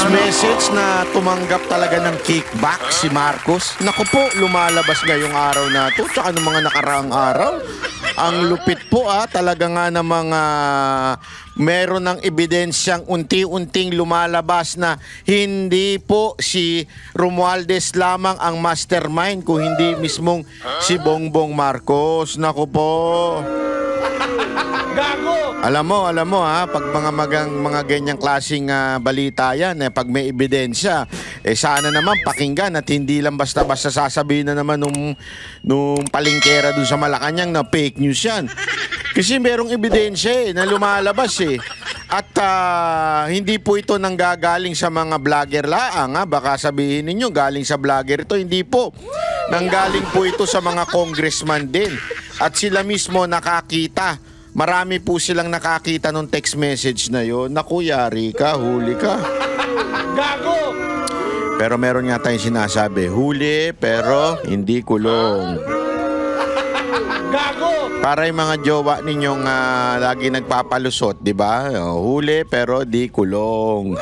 text message na tumanggap talaga ng kickback si Marcos. Naku po, lumalabas ngayong araw na to, tsaka ng mga nakaraang araw. Ang lupit po talaga nga ng mga meron ng ebidensyang unti-unting lumalabas na hindi po si Romualdez lamang ang mastermind, kung hindi mismong si Bongbong Marcos. Naku po. Gago! Alam mo pag mga ganyang klaseng balita yan, pag may ebidensya, sana naman pakinggan at hindi lang basta-basta sasabihin na naman nung palingkera dun sa Malacanang na fake news yan. Kasi merong ebidensya na lumalabas At hindi po ito nanggagaling sa mga vlogger laang. Baka sabihin ninyo galing sa vlogger ito. Hindi po. Nanggaling po ito sa mga congressman din. At sila mismo nakakita. Marami po silang nakakita nung text message na yon. Naku, yari ka, huli ka. Gago! Pero meron nga tayong sinasabi, huli pero hindi kulong. Gago! Para yung mga jowa ninyong lagi nagpapalusot, di ba? Huli pero di kulong.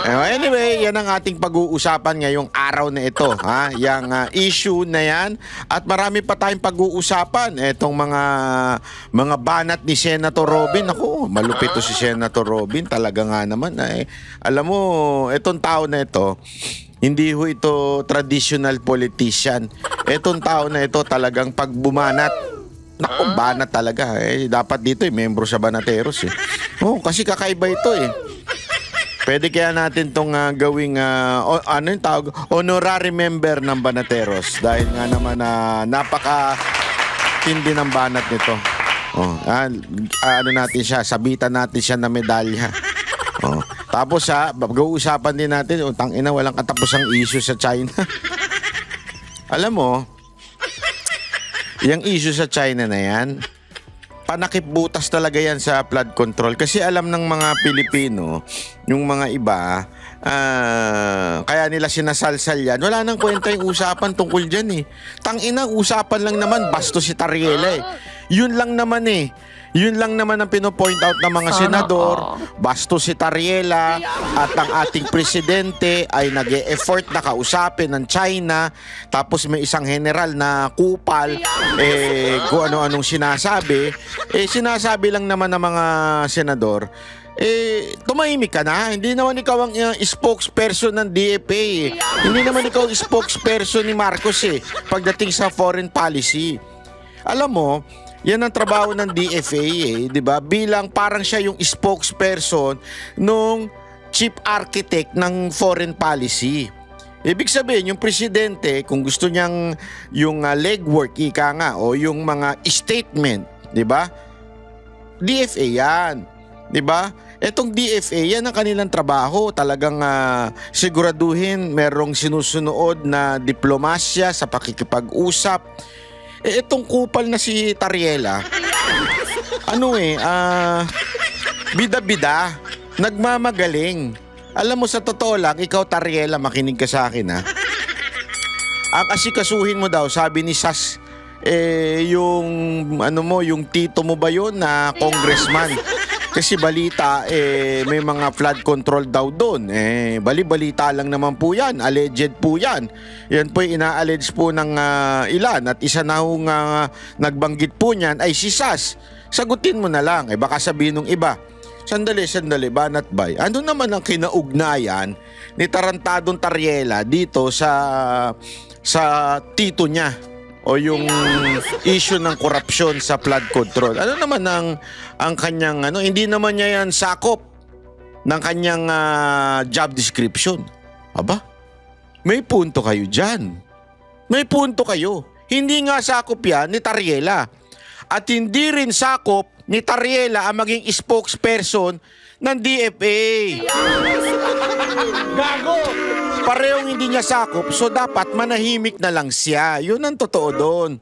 Anyway, yan ang ating pag-uusapan ngayong araw na ito. Yang issue na yan. At marami pa tayong pag-uusapan. Etong mga banat ni Senator Robin. Ako, malupit to si Senator Robin. Talaga nga naman. Alam mo, etong tao na ito, hindi ho ito traditional politician. Etong tao na ito talagang pagbumanat. Naku, banat talaga. Dapat dito membro sa Banateros. Kasi kakaiba ito Pwede kaya natin itong gawing, ano yung tawag? Honorary member ng Banateros. Dahil nga naman napaka-tindi ng banat nito. Ano natin siya, sabitan natin siya na medalya. Tapos pag-uusapan din natin, tangina, walang katapusang issue sa China. Alam mo, yung issue sa China na yan, panakip-butas talaga yan sa flood control. Kasi alam ng mga Pilipino, yung mga iba, kaya nila sinasalsal yan. Wala nang kwenta yung usapan tungkol dyan Tangina, usapan lang naman, basto si Tariela Yun lang naman Yun lang naman ang pinopoint out ng mga senador. Basto si Tariela at ang ating presidente ay nag-e-effort na kausapin ng China. Tapos may isang general na kupal kung ano-anong sinasabi. Sinasabi lang naman ng mga senador, tumahimik ka na. Hindi naman ikaw ang spokesperson ng DFA Hindi naman ikaw ang spokesperson ni Marcos pagdating sa foreign policy. Alam mo, yan ang trabaho ng DFA di ba? Bilang parang siya yung spokesperson nung chief architect ng foreign policy. Ibig sabihin, yung presidente, kung gusto niyang yung legwork, ika nga, o yung mga statement, di ba? DFA yan. Di ba? Etong DFA, yan ang kanilang trabaho. Talagang siguraduhin merong sinusunod na diplomasya sa pakikipag-usap. Itong kupal na si Tariela, bida-bida, nagmamagaling. Alam mo, sa totoo lang, ikaw Tariela, makinig ka sa akin Ang asikasuhin mo daw, sabi ni Sas, yung tito mo ba yun na congressman? Kasi balita, may mga flood control daw doon. Bali-balita lang naman po yan. Alleged po yan. Yan po ina-allege po ng ilan. At isa na hong nagbanggit po niyan ay si Sas. Sagutin mo na lang. Baka sabihin ng iba, Sandali, banat bay. Ano naman ang kinaugnayan ni Tarantadong Tariela dito sa tito niya? O yung issue ng korupsyon sa flood control. Ano naman ang kanyang hindi naman niya yan sakop ng kanyang job description. Aba, may punto kayo dyan. May punto kayo. Hindi nga sakop yan ni Tariela. At hindi rin sakop ni Tariela ang maging spokesperson ng DFA. Gago! Parehong hindi niya sakop, so dapat manahimik na lang siya. Yun ang totoo doon.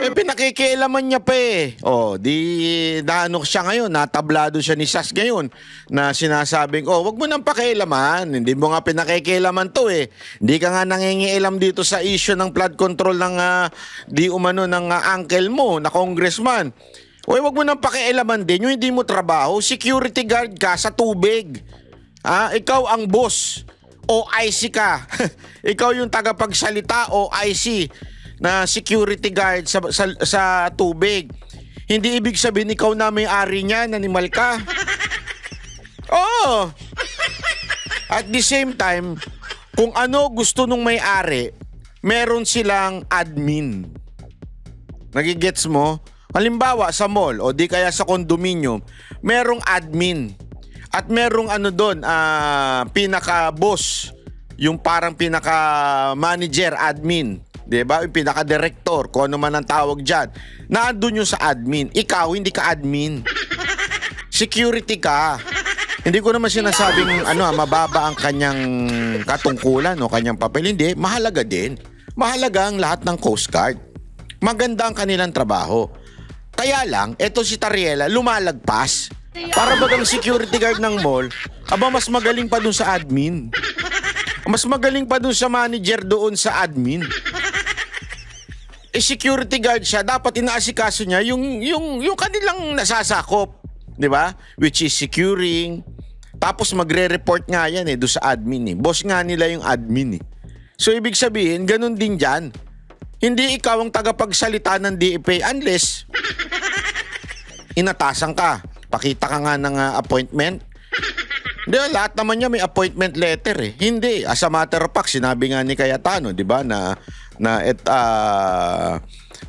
Pinakikialaman niya pa naano siya ngayon, natablado siya ni Sas ngayon na sinasabing, wag mo nang pakialaman. Hindi mo nga pinakikialaman to Hindi ka nga nangingialam dito sa issue ng flood control ng ng uncle mo na congressman. Wag mo nang pakialaman din yung hindi mo trabaho. Security guard ka sa tubig. Ikaw ang boss. OIC ka. Ikaw yung tagapagsalita, OIC, na security guard sa tubig. Hindi ibig sabihin ikaw na may-ari niyan, animal ka. Oo. At the same time, kung ano gusto nung may-ari, meron silang admin. Nagigets mo? Halimbawa sa mall o di kaya sa condominium, merong admin. At merong doon, pinaka-boss, yung parang pinaka-manager, admin. Diba? Yung pinaka-director, kung ano man ang tawag dyan. Naandun yung sa admin. Ikaw, hindi ka admin. Security ka. Hindi ko naman sinasabing mababa ang kanyang katungkulan o kanyang papel. Hindi, mahalaga din. Mahalaga ang lahat ng Coast Guard. Maganda ang kanilang trabaho. Kaya lang, eto si Tariela, lumalagpas. Para bagang security guard ng mall, mas magaling pa dun sa admin. Mas magaling pa dun sa manager doon sa admin. Security guard siya, dapat inaasikaso niya yung kanilang nasasakop. Di ba? Which is securing. Tapos magre-report nga yan doon sa admin. Boss nga nila yung admin. So ibig sabihin, ganun din dyan. Hindi ikaw ang tagapagsalita ng DFA unless inatasan ka. Pakita ka nga ng appointment. Hindi, lahat naman niya may appointment letter. Hindi. As a matter of fact, sinabi nga ni Cayetano, di ba, na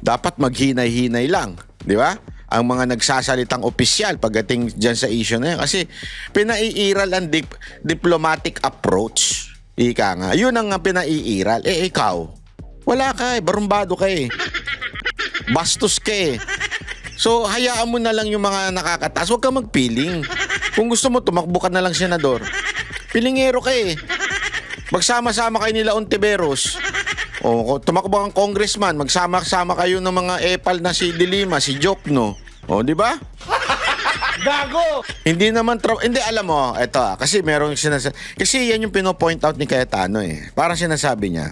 dapat maghinay-hinay lang. Di ba? Ang mga nagsasalitang opisyal pagdating dyan sa issue na yan. Kasi pinaiiral ang diplomatic approach. Ika nga. Yun ang pinaiiral. Ikaw, wala ka barumbado ka bastos ka So, hayaan mo na lang yung mga nakakataas. Huwag ka magpiling. Kung gusto mo, tumakbo ka na lang senador. Pilingero ka Magsama-sama kayo nila Ontiveros. O, tumakbo kang congressman. Magsama-sama kayo ng mga epal na si Dilima, si Jokno. O, di ba? Gago! Hindi naman, hindi, alam mo, eto kasi merong sinasabi. Kasi yan yung pino-point out ni Cayetano Parang sinasabi niya,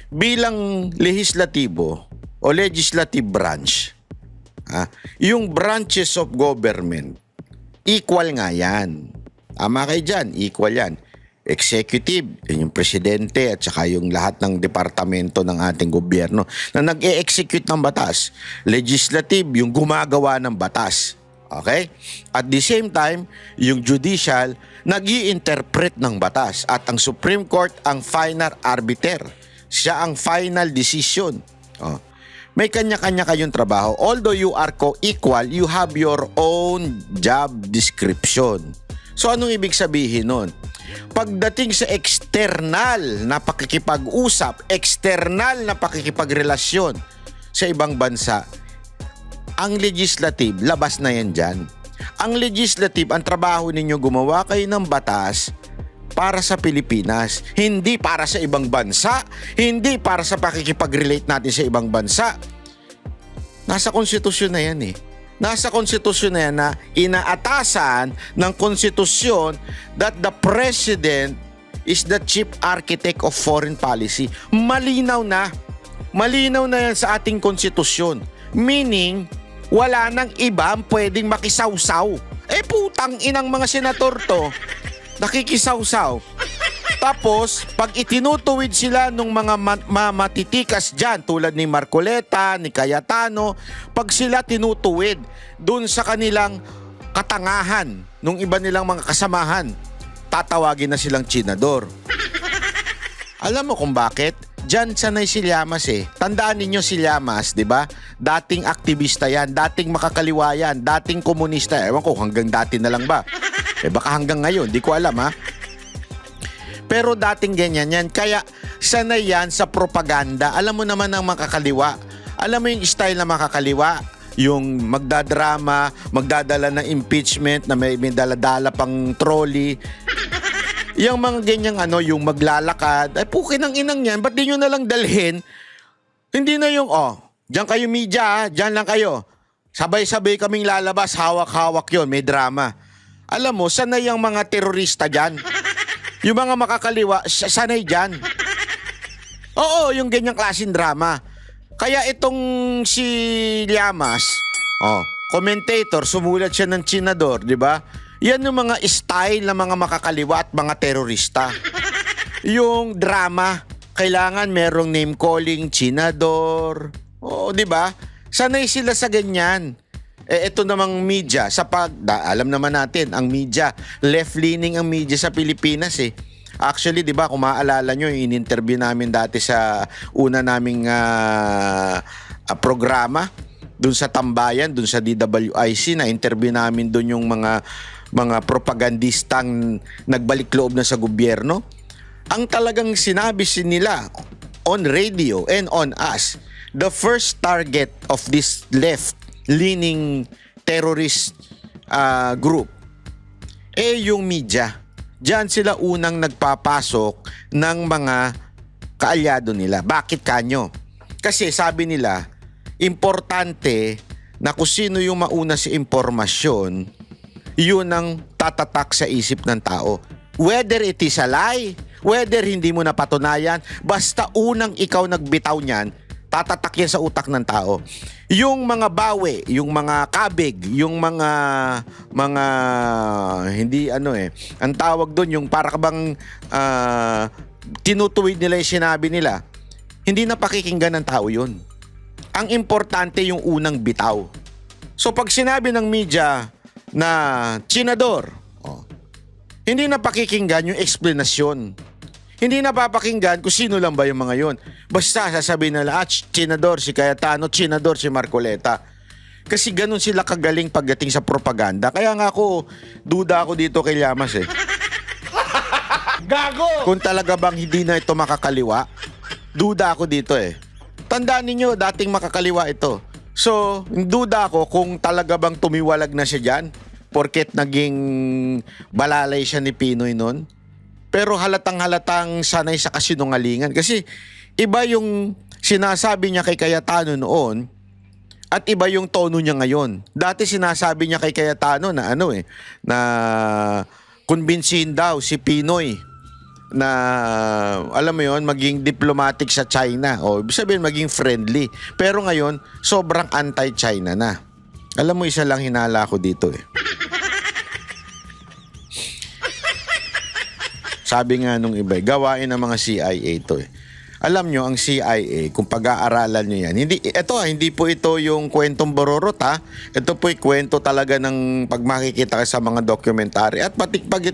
bilang lehislatibo o legislative branch, yung branches of government, equal nga yan. Tama kayo dyan, equal yan. Executive, yun yung presidente at saka yung lahat ng departamento ng ating gobyerno na nag-e-execute ng batas. Legislative, yung gumagawa ng batas. Okay? At the same time, yung judicial, nag-i-interpret ng batas. At ang Supreme Court, ang final arbiter. Siya ang final decision. May kanya-kanya kayong trabaho. Although you are co-equal, you have your own job description. So anong ibig sabihin nun? Pagdating sa external na pakikipag-usap, external na pakikipagrelasyon sa ibang bansa, ang legislative, labas na yan dyan. Ang legislative, ang trabaho ninyo, gumawa kayo ng batas para sa Pilipinas, hindi para sa ibang bansa, hindi para sa pakikipag-relate natin sa ibang bansa. Nasa konstitusyon na yan Nasa konstitusyon na yan na inaatasan ng konstitusyon that the president is the chief architect of foreign policy. Malinaw na. Malinaw na yan sa ating konstitusyon. Meaning, wala nang iba pwedeng makisawsaw. Putang inang mga senator to, nakikisawsaw. Tapos, pag itinutuwid sila nung mga matitikas dyan, tulad ni Marcoleta, ni Cayetano, pag sila tinutuwid dun sa kanilang katangahan, nung iba nilang mga kasamahan, tatawagin na silang tsinador. Alam mo kung bakit? Diyan sanay si Llamas Tandaan ninyo si Llamas, di ba? Dating aktivista yan, dating makakaliwa yan, dating komunista. Ewan ko, hanggang dati na lang ba? Baka hanggang ngayon, di ko alam Pero dating ganyan yan. Kaya sanay yan sa propaganda. Alam mo naman ang makakaliwa. Alam mo yung style na makakaliwa? Yung magdadrama, magdadala ng impeachment na may dala-dala pang trolley. Yung mga ganyang yung maglalakad. Pukin ang inang yan. Ba't di nyo nalang dalhin? Hindi na yung, dyan kayo media, dyan lang kayo. Sabay-sabay kaming lalabas, hawak-hawak yon, may drama. Alam mo, sanay yung mga terorista dyan. Yung mga makakaliwa, sanay dyan. Oo, yung ganyang klaseng drama. Kaya itong si Llamas, commentator, sumulat siya ng tsinador, di ba? Yan yung mga style ng mga makakaliwa at mga terorista. Yung drama, kailangan merong name calling, chinador. Oo, di ba? Sanay sila sa ganyan. Ito namang media, alam naman natin, ang media, left-leaning ang media sa Pilipinas eh. Actually, di ba, kung maaalala nyo, yung in-interview namin dati sa una naming programa, dun sa Tambayan, dun sa DWIC, na interview namin dun yung mga propagandistang nagbalik loob na sa gobyerno. Ang talagang sinabi nila on radio and on us, the first target of this left-leaning terrorist group yung media. Diyan sila unang nagpapasok ng mga kaalyado nila. Bakit kanyo? Kasi sabi nila, importante na kung sino yung mauna sa impormasyon, yun ang tatatak sa isip ng tao. Whether it is a lie, whether hindi mo napatunayan, basta unang ikaw nagbitaw niyan, tatatak yan sa utak ng tao. Yung mga bawi, yung mga kabig, yung mga hindi ang tawag doon yung para bang tinutuwid nila yung sinabi nila, hindi na pakikinggan ng tao yun. Ang importante yung unang bitaw. So pag sinabi ng media na chinador, hindi na pakikinggan yung explanation. Hindi na papakinggan kung sino lang ba yung mga yon. Basta sasabihin nila, chinador si Cayetano, chinador si Marcoleta. Kasi ganun sila kagaling pagdating sa propaganda. Kaya nga duda ako dito kay Llamas eh. Gago! Kung talaga bang hindi na ito makakaliwa, duda ako dito eh. Tandaan ninyo, dating makakaliwa ito. So, duda ako kung talaga bang tumiwalag na siya dyan, porket naging balalay siya ni Pinoy nun. Pero halatang sanay sa kasinungalingan. Kasi iba yung sinasabi niya kay Cayetano noon at iba yung tono niya ngayon. Dati sinasabi niya kay Cayetano na na kumbinsihin daw si Pinoy na alam mo yon, maging diplomatic sa China o ibig sabihin maging friendly. Pero ngayon sobrang anti-China na. Alam mo, isa lang hinala ko dito eh. Sabi nga nung iba, gawain ng mga CIA ito eh. Alam nyo, ang CIA, kung pag-aaralan nyo yan, hindi po ito yung kwentong bororot ha. Ito po yung kwento talaga ng pag makikita ka sa mga documentary at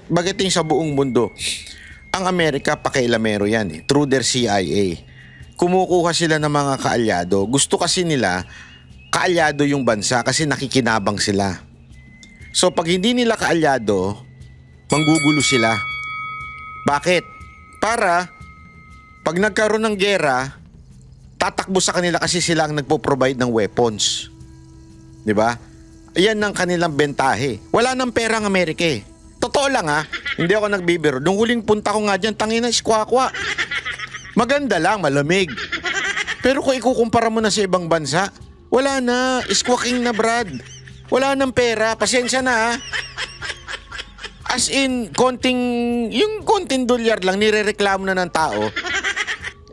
bagiting sa buong mundo. Ang Amerika, pakailamero yan eh, through their CIA. Kumukuha sila ng mga kaalyado. Gusto kasi nila, kaalyado yung bansa kasi nakikinabang sila. So pag hindi nila kaalyado, manggugulo sila. Bakit? Para pag nagkaroon ng gera, tatakbo sa kanila kasi sila ang nagpo-provide ng weapons. 'Di ba? Ayan ang kanilang bentahe. Wala nang pera ang Amerika eh. Totoo lang ha. Hindi ako nagbibiro. Nung huling punta ko nga dyan, tangina, squawk. Maganda lang, malamig. Pero kung ikukumpara mo na sa ibang bansa, wala na. Squawking na, Brad. Wala nang pera. Pasensya na ha. As in, yung konting dolyar lang, nirereklamo na ng tao.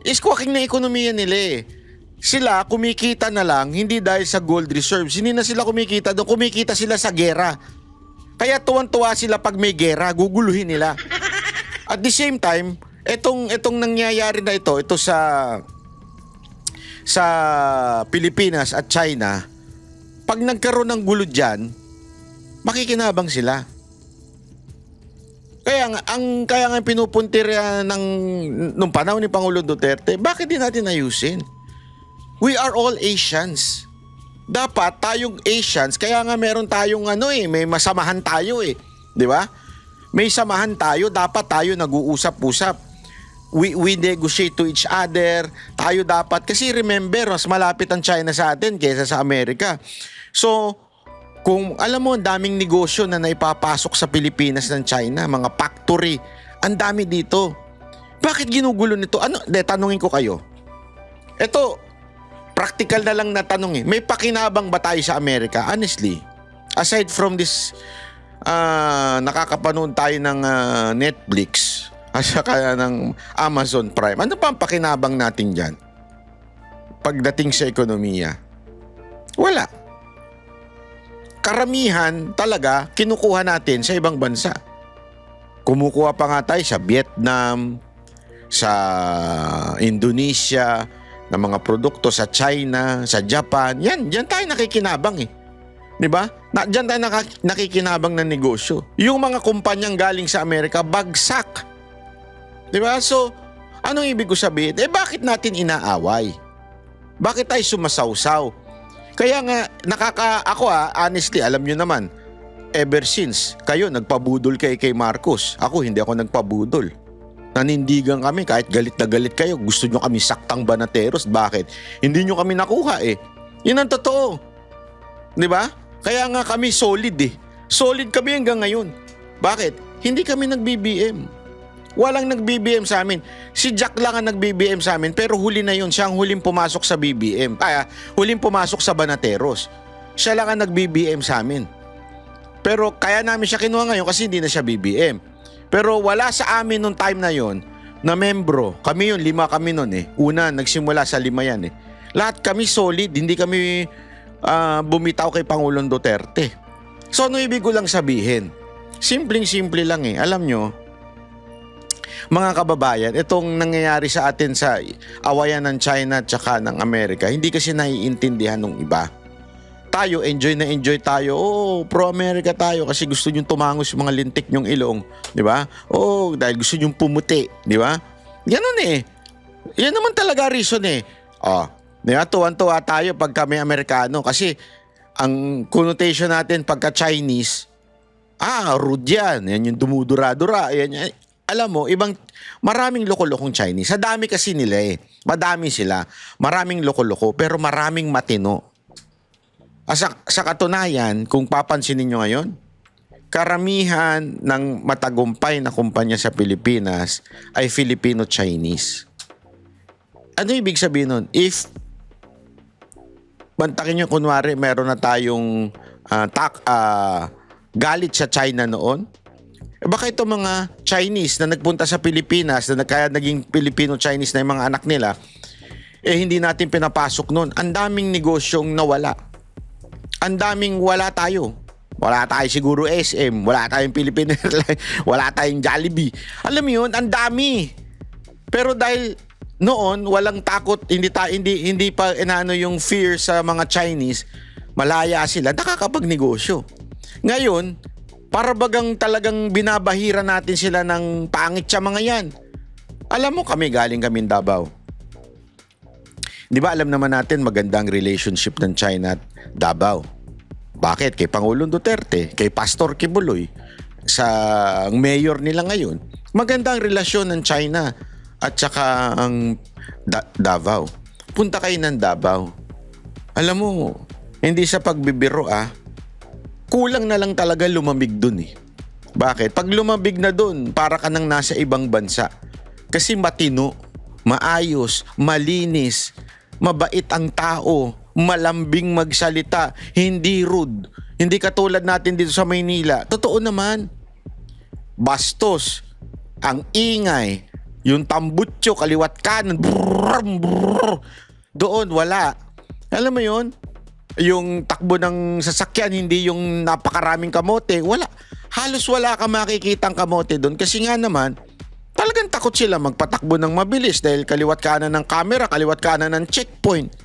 Squawking na ekonomiya nila eh. Sila, kumikita na lang, hindi dahil sa gold reserves. Hindi na sila kumikita doon, kumikita sila sa gera. Kaya tuwan-tuwa sila pag may gera, guguluhin nila. At the same time, itong nangyayari na ito sa Pilipinas at China, pag nagkaroon ng gulo dyan, makikinabang sila. Kaya nga pinupuntir nung panahon ni Pangulong Duterte, bakit di natin ayusin? We are all Asians. Dapat tayong Asians, kaya nga meron tayong may masamahan tayo eh. 'Di ba? May samahan tayo, dapat tayo nag-uusap-usap. We negotiate to each other. Tayo dapat, kasi remember, mas malapit ang China sa atin kaysa sa Amerika. So, kung alam mo, ang daming negosyo na naipapasok sa Pilipinas ng China, mga factory, ang dami dito. Bakit ginugulo nito? Tanungin ko kayo. Ito, practical na lang na tanong eh. May pakinabang ba tayo sa Amerika? Honestly, aside from this, nakakapanood tayo ng Netflix, at saka ng Amazon Prime. Ano pa ang pakinabang natin dyan? Pagdating sa ekonomiya? Wala. karamihan talaga kinukuha natin sa ibang bansa. Kumukuha pa nga tayo sa Vietnam, sa Indonesia, ng mga produkto sa China, sa Japan. Yan tayo nakikinabang eh. 'Di ba? Diyan tayo nakikinabang ng negosyo. Yung mga kumpanyang galing sa Amerika, bagsak. 'Di ba? So, anong ibig ko sabihin? Bakit natin inaaway? Bakit tayo sumasawsaw? Kaya nga, honestly, alam nyo naman, ever since kayo nagpabudol kay Marcos, hindi ako nagpabudol. Nanindigan kami kahit galit na galit kayo. Gusto nyo kami saktang banateros. Bakit? Hindi nyo kami nakuha eh. Yun ang totoo. Di ba? Kaya nga kami solid eh. Solid kami hanggang ngayon. Bakit? Hindi kami nag-BBM. Walang nag-BBM sa amin. Si Jack lang ang nag-BBM sa amin, pero huli na yun. Siya ang huling pumasok sa BBM. Huling pumasok sa Banateros. Siya lang ang nag-BBM sa amin. Pero kaya namin siya kinuha ngayon kasi hindi na siya BBM. Pero wala sa amin nung time na yon na membro. Kami yun, 5 kami nun eh. Una, nagsimula sa 5 yan eh. Lahat kami solid, hindi kami bumitaw kay Pangulong Duterte. So ano ibig ko lang sabihin? Simpleng-simple lang eh. Alam nyo, mga kababayan, itong nangyayari sa atin sa awayan ng China at saka ng Amerika, hindi kasi naiintindihan ng iba. Tayo, enjoy na enjoy tayo. Pro-America tayo kasi gusto nyong tumangos yung mga lintik nyong ilong. Di ba? Dahil gusto nyong pumuti. Di ba? Ganun eh. Yan naman talaga reason eh. Di ba? Tuwan-tuwa tayo pag kami Amerikano kasi ang connotation natin pagka Chinese, rude yan. Yan yung dumudura-dura. Yan. Alam mo, maraming loko-lokong Chinese. Sa dami kasi nila eh. Madami sila. Maraming loko-loko pero maraming matino. Sa katunayan, kung papansinin nyo ngayon, karamihan ng matagumpay na kumpanya sa Pilipinas ay Filipino-Chinese. Ano ibig sabihin nun? If, bantakin nyo kunwari, meron na tayong galit sa China noon, baka itong mga Chinese na nagpunta sa Pilipinas, na kaya naging Filipino-Chinese na yung mga anak nila, hindi natin pinapasok noon. Ang daming negosyong nawala. Ang daming wala tayo. Wala tayo siguro SM, wala tayong Philippine Airlines, wala tayong Jollibee. Alam mo yun, ang dami. Pero dahil noon walang takot, hindi pa inaano yung fear sa mga Chinese, malaya sila, nakakapagnegosyo. Ngayon, para bagang talagang binabahira natin sila ng pangit sa mga yan. Alam mo, galing kami Davao. Di ba alam naman natin magandang relationship ng China at Davao? Bakit? Kay Pangulong Duterte, kay Pastor Kibuloy, sa mayor nila ngayon, magandang relasyon ng China at saka ang Davao. Punta kayo ng Davao. Alam mo, hindi sa pagbibiro kulang na lang talaga lumamig dun eh. Bakit? Pag lumamig na dun, para ka nang nasa ibang bansa. Kasi matino, maayos, malinis, mabait ang tao, malambing magsalita, hindi rude. Hindi katulad natin dito sa Maynila. Totoo naman. Bastos, ang ingay, yung tambutso, kaliwat kanan, brrr, brrr. Doon, wala. Alam mo yun? Yung takbo ng sasakyan, hindi yung napakaraming kamote. Wala. Halos wala ka makikitang kamote doon. Kasi nga naman, talagang takot sila magpatakbo ng mabilis dahil kaliwat kanan ng camera, kaliwat kanan ng checkpoint.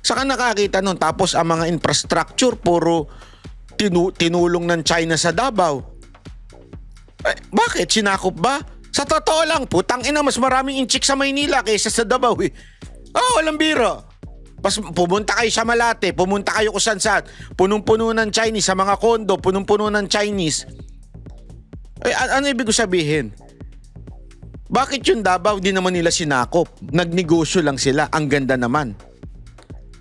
Saka nakakita nun. Tapos ang mga infrastructure, puro tinulong ng China sa Davao. Bakit? Sinakop ba? Sa totoo lang, putang ina, mas maraming inchik sa Maynila kaysa sa Davao eh. Walang biro. Pumunta kayo sa Malate, pumunta kayo kung saan. Punong-puno ng Chinese, sa mga kondo, punong-puno ng Chinese. Ano ibig ko sabihin? Bakit yung Davao, di naman nila sinakop? Nagnegosyo lang sila, ang ganda naman.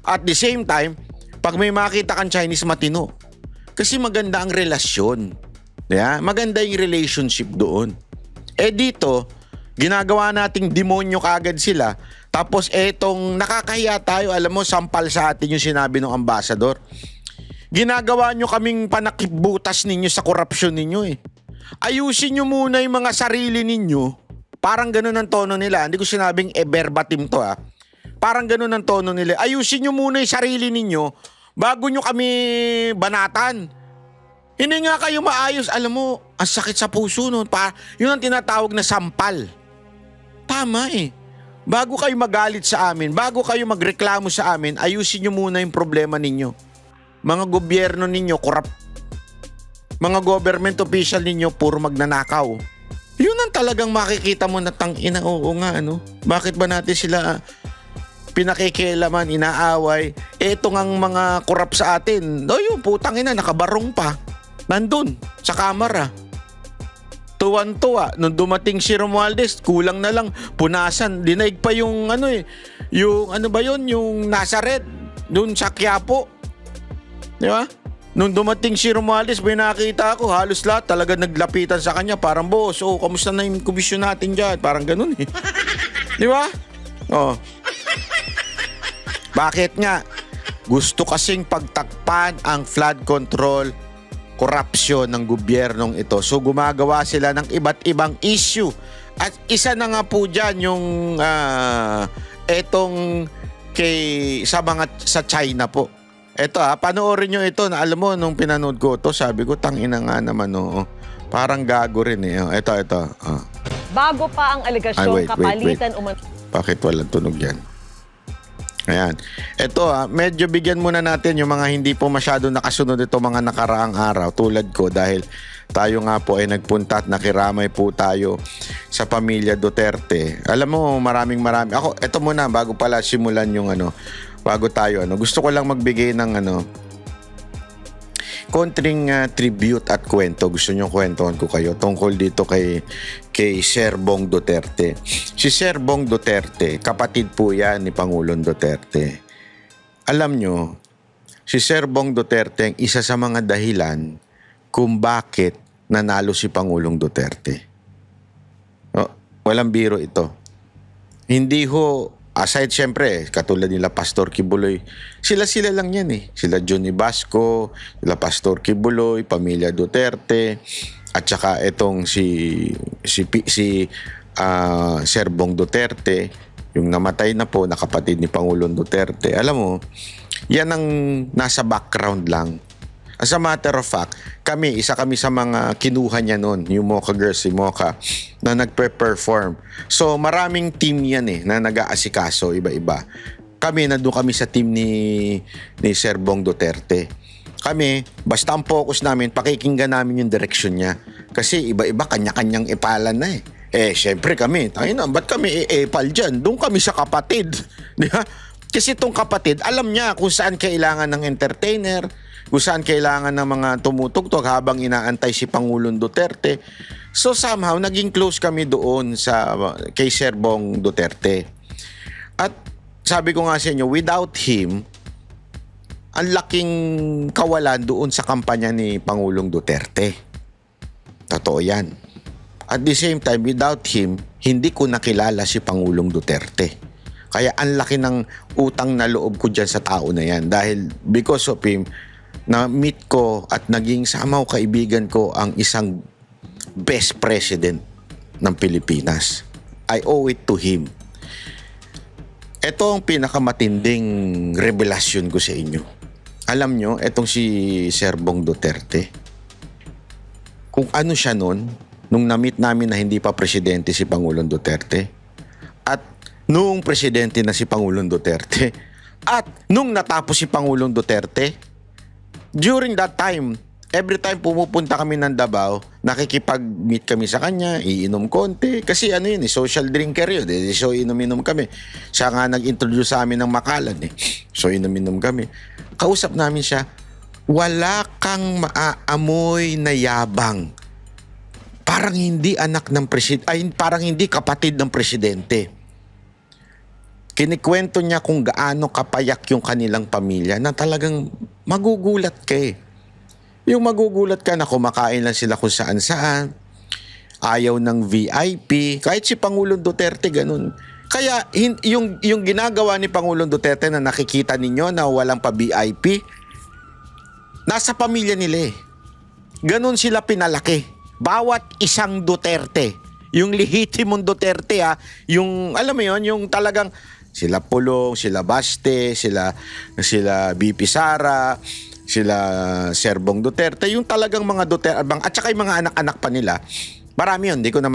At the same time, pag may makita kang Chinese, matino. Kasi maganda ang relasyon. Yeah? Maganda yung relationship doon. Dito, ginagawa nating demonyo kagad sila. Tapos etong nakakahiya tayo, alam mo, sampal sa atin yung sinabi ng ambasador. Ginagawa nyo kaming panakipbutas ninyo sa korupsyon ninyo eh. Ayusin nyo muna yung mga sarili ninyo. Parang ganun ang tono nila. Hindi ko sinabing verbatim to Parang ganun ang tono nila. Ayusin nyo muna yung sarili ninyo bago nyo kami banatan. Hindi nga kayo maayos. Alam mo, ang sakit sa puso nun. Yun ang tinatawag na sampal. Tama eh. Bago kayo magalit sa amin, bago kayo magreklamo sa amin, ayusin nyo muna yung problema ninyo. Mga gobyerno ninyo, korap. Mga government official ninyo, puro magnanakaw. Yun ang talagang makikita mo na tangina, oo nga, ano? Bakit ba natin sila pinakikialaman, inaaway? Eto ngang mga korap sa atin. O yung putang ina, nakabarong pa. Nandun, sa kamera. Tuwan-tuwa. Nung dumating si Romualdez, kulang na lang, punasan. Dinaig pa yung yung ano ba yun, yung Nazareth, dun sa Quiapo. Di ba? Nung dumating si Romualdez, may nakita ako, halos lahat talaga naglapitan sa kanya. Parang, boss, kamusta na yung komisyon natin dyan? Parang ganun eh. Di ba? Oh. Bakit nga? Gusto kasing pagtakpan ang flood control, korupsyon ng gobyernong ito. So gumagawa sila ng iba't ibang issue. At isa na nga po dyan yung etong sa China po. Ito panoorin nyo ito na alam mo nung pinanood ko to, sabi ko tangina nga naman parang gago rin eh. Ito. Bago pa ang alegasyon kapalitan Bakit walang tunog yan? Ayan. Ito medyo bigyan muna natin yung mga hindi po masyado nakasunod ito mga nakaraang araw tulad ko dahil tayo nga po ay nagpunta at nakiramay po tayo sa pamilya Duterte. Alam mo, marami. Ako, ito muna bago pala simulan yung bago tayo gusto ko lang magbigay ng konting tribute at kwento. Gusto nyo kwentuhan ko kayo tungkol dito kay Sir Bong Duterte. Si Sir Bong Duterte, kapatid po yan ni Pangulong Duterte. Alam nyo, si Sir Bong Duterte ang isa sa mga dahilan kung bakit nanalo si Pangulong Duterte. Walang biro ito. Hindi ho, aside syempre, katulad nila Pastor Kibuloy, sila lang yan eh. Sila Johnny Basco, sila Pastor Kibuloy, pamilya Duterte, at saka itong si Sir Bong Duterte, yung namatay na po na kapatid ni Pangulong Duterte. Alam mo, yan ang nasa background lang. As a matter of fact, isa kami sa mga kinuha niya noon, yung Mocha Girls, si Mocha, na nagpe-perform. So maraming team yan na nag-aasikaso, iba-iba. Nandun kami sa team ni Sir Bong Duterte. Kami, basta ang focus namin, pakikinggan namin yung direksyon niya. Kasi iba-iba, kanya-kanyang ipalan na syempre kami, ba't kami epal dyan? Doon kami sa kapatid. Di ba? Kasi itong kapatid, alam niya kung saan kailangan ng entertainer, kung saan kailangan ng mga tumutugtog habang inaantay si Pangulong Duterte. So somehow, naging close kami doon kay Sir Bong Duterte. At sabi ko nga sa inyo, without him, ang laking kawalan doon sa kampanya ni Pangulong Duterte. Totoo yan. At the same time, without him, hindi ko nakilala si Pangulong Duterte. Kaya ang laki ng utang na loob ko dyan sa tao na yan. Dahil because of him, na-meet ko at naging somehow kaibigan ko ang isang best president ng Pilipinas. I owe it to him. Ito ang pinakamatinding revelasyon ko sa inyo. Alam nyo, etong si Sir Bong Duterte, kung ano siya nung na-meet namin na hindi pa presidente si Pangulong Duterte, at noong presidente na si Pangulong Duterte, at nung natapos si Pangulong Duterte, during that time, every time pumupunta kami ng Davao, nakikipag-meet kami sa kanya, iinom konti. Kasi social drinker yun. So inom-inom kami. Siya nga nag-introduce sa amin ng makalan So inom-inom kami. Kausap namin siya, wala kang maaamoy na yabang. Parang hindi anak ng parang hindi kapatid ng presidente. Kinikwento niya kung gaano kapayak yung kanilang pamilya na talagang magugulat ka Yung magugulat ka na kumakain lang sila kung saan-saan, ayaw ng VIP, kahit si Pangulong Duterte ganun. Kaya yung ginagawa ni Pangulong Duterte na nakikita ninyo na walang pa VIP, nasa pamilya nila Ganun sila pinalaki. Bawat isang Duterte, yung lehitimong Duterte yung alam mo yon, yung talagang sila Pulong, sila Baste, sila BP Sara, sila Serbong Duterte, yung talagang mga Duterte, at saka yung mga anak-anak pa nila. Marami yun, hindi ko na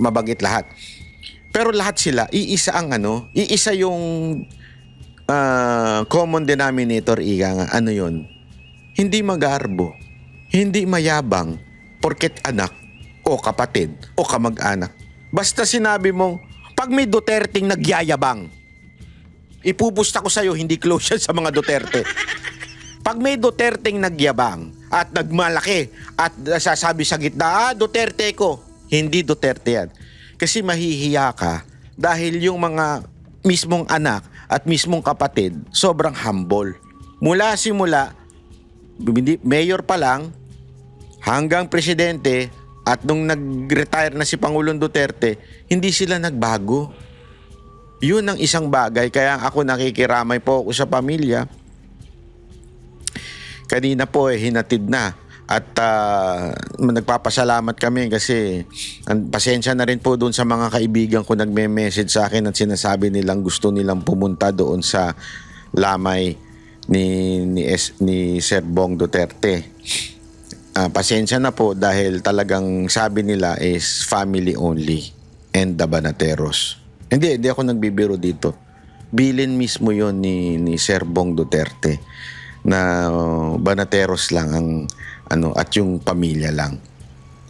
mabanggit lahat. Pero lahat sila, iisa yung common denominator, ano yun? Hindi magarbo, hindi mayabang, porket anak, o kapatid, o kamag-anak. Basta sinabi mong, pag may Duterteng nagyayabang, ipupusta ko sa'yo, hindi close yan sa mga Duterte. Pag may Duterteng nagyabang at nagmalaki at sasabi sa gitna, Duterte ko, hindi Duterte yan. Kasi mahihiya ka dahil yung mga mismong anak at mismong kapatid, sobrang humble. Mula simula, mayor pa lang, hanggang presidente, at nung nag-retire na si Pangulong Duterte, hindi sila nagbago. Yun ang isang bagay. Kaya ako nakikiramay po ako sa pamilya. Kanina po hinatid na. At nagpapasalamat kami kasi pasensya na rin po doon sa mga kaibigan ko nagme-message sa akin at sinasabi nilang gusto nilang pumunta doon sa lamay ni Sir Bong Duterte. Pasensya na po dahil talagang sabi nila is family only and the Banateros. Hindi ako nagbibiro dito. Bilin mismo yon ni Sir Bong Duterte na Banateros lang ang at yung pamilya lang.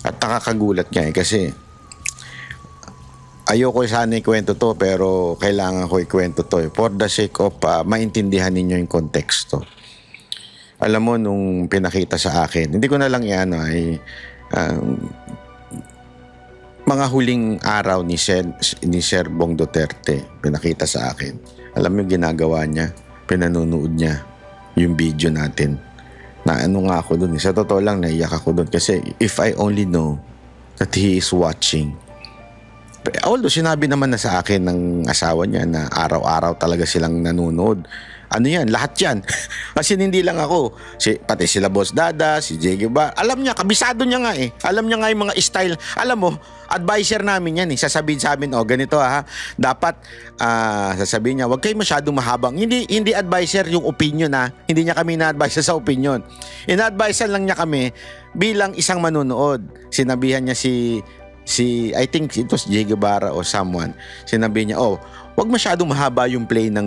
At nakakagulat nga kasi ayoko sana ikwento to pero kailangan ko ikwento to for the sake of maintindihan ninyo yung konteksto. Alam mo nung pinakita sa akin, hindi ko na lang mga huling araw ni Sir Bong Duterte pinakita sa akin. Alam mo yung ginagawa niya, pinanunood niya yung video natin. Na nga ako dun. Sa totoo lang, naiyak ako dun. Kasi if I only know that he is watching. Although sinabi naman na sa akin ng asawa niya na araw-araw talaga silang nanonood. Ano yan? Lahat yan. Kasi hindi lang ako. Pati sila Boss Dada, si J.G. Bar. Alam niya, kabisado niya nga eh. Alam niya nga yung mga style. Alam mo, advisor namin yan eh. Sasabihin sa amin, ganito dapat sasabihin niya, huwag kayo masyadong mahabang. Hindi advisor yung opinion Hindi niya kami na-advisor sa opinion. Ina-advisor lang niya kami bilang isang manunood. Sinabihan niya si I think it was J. Guevara or someone. Sinabi niya, wag masyadong mahaba yung play ng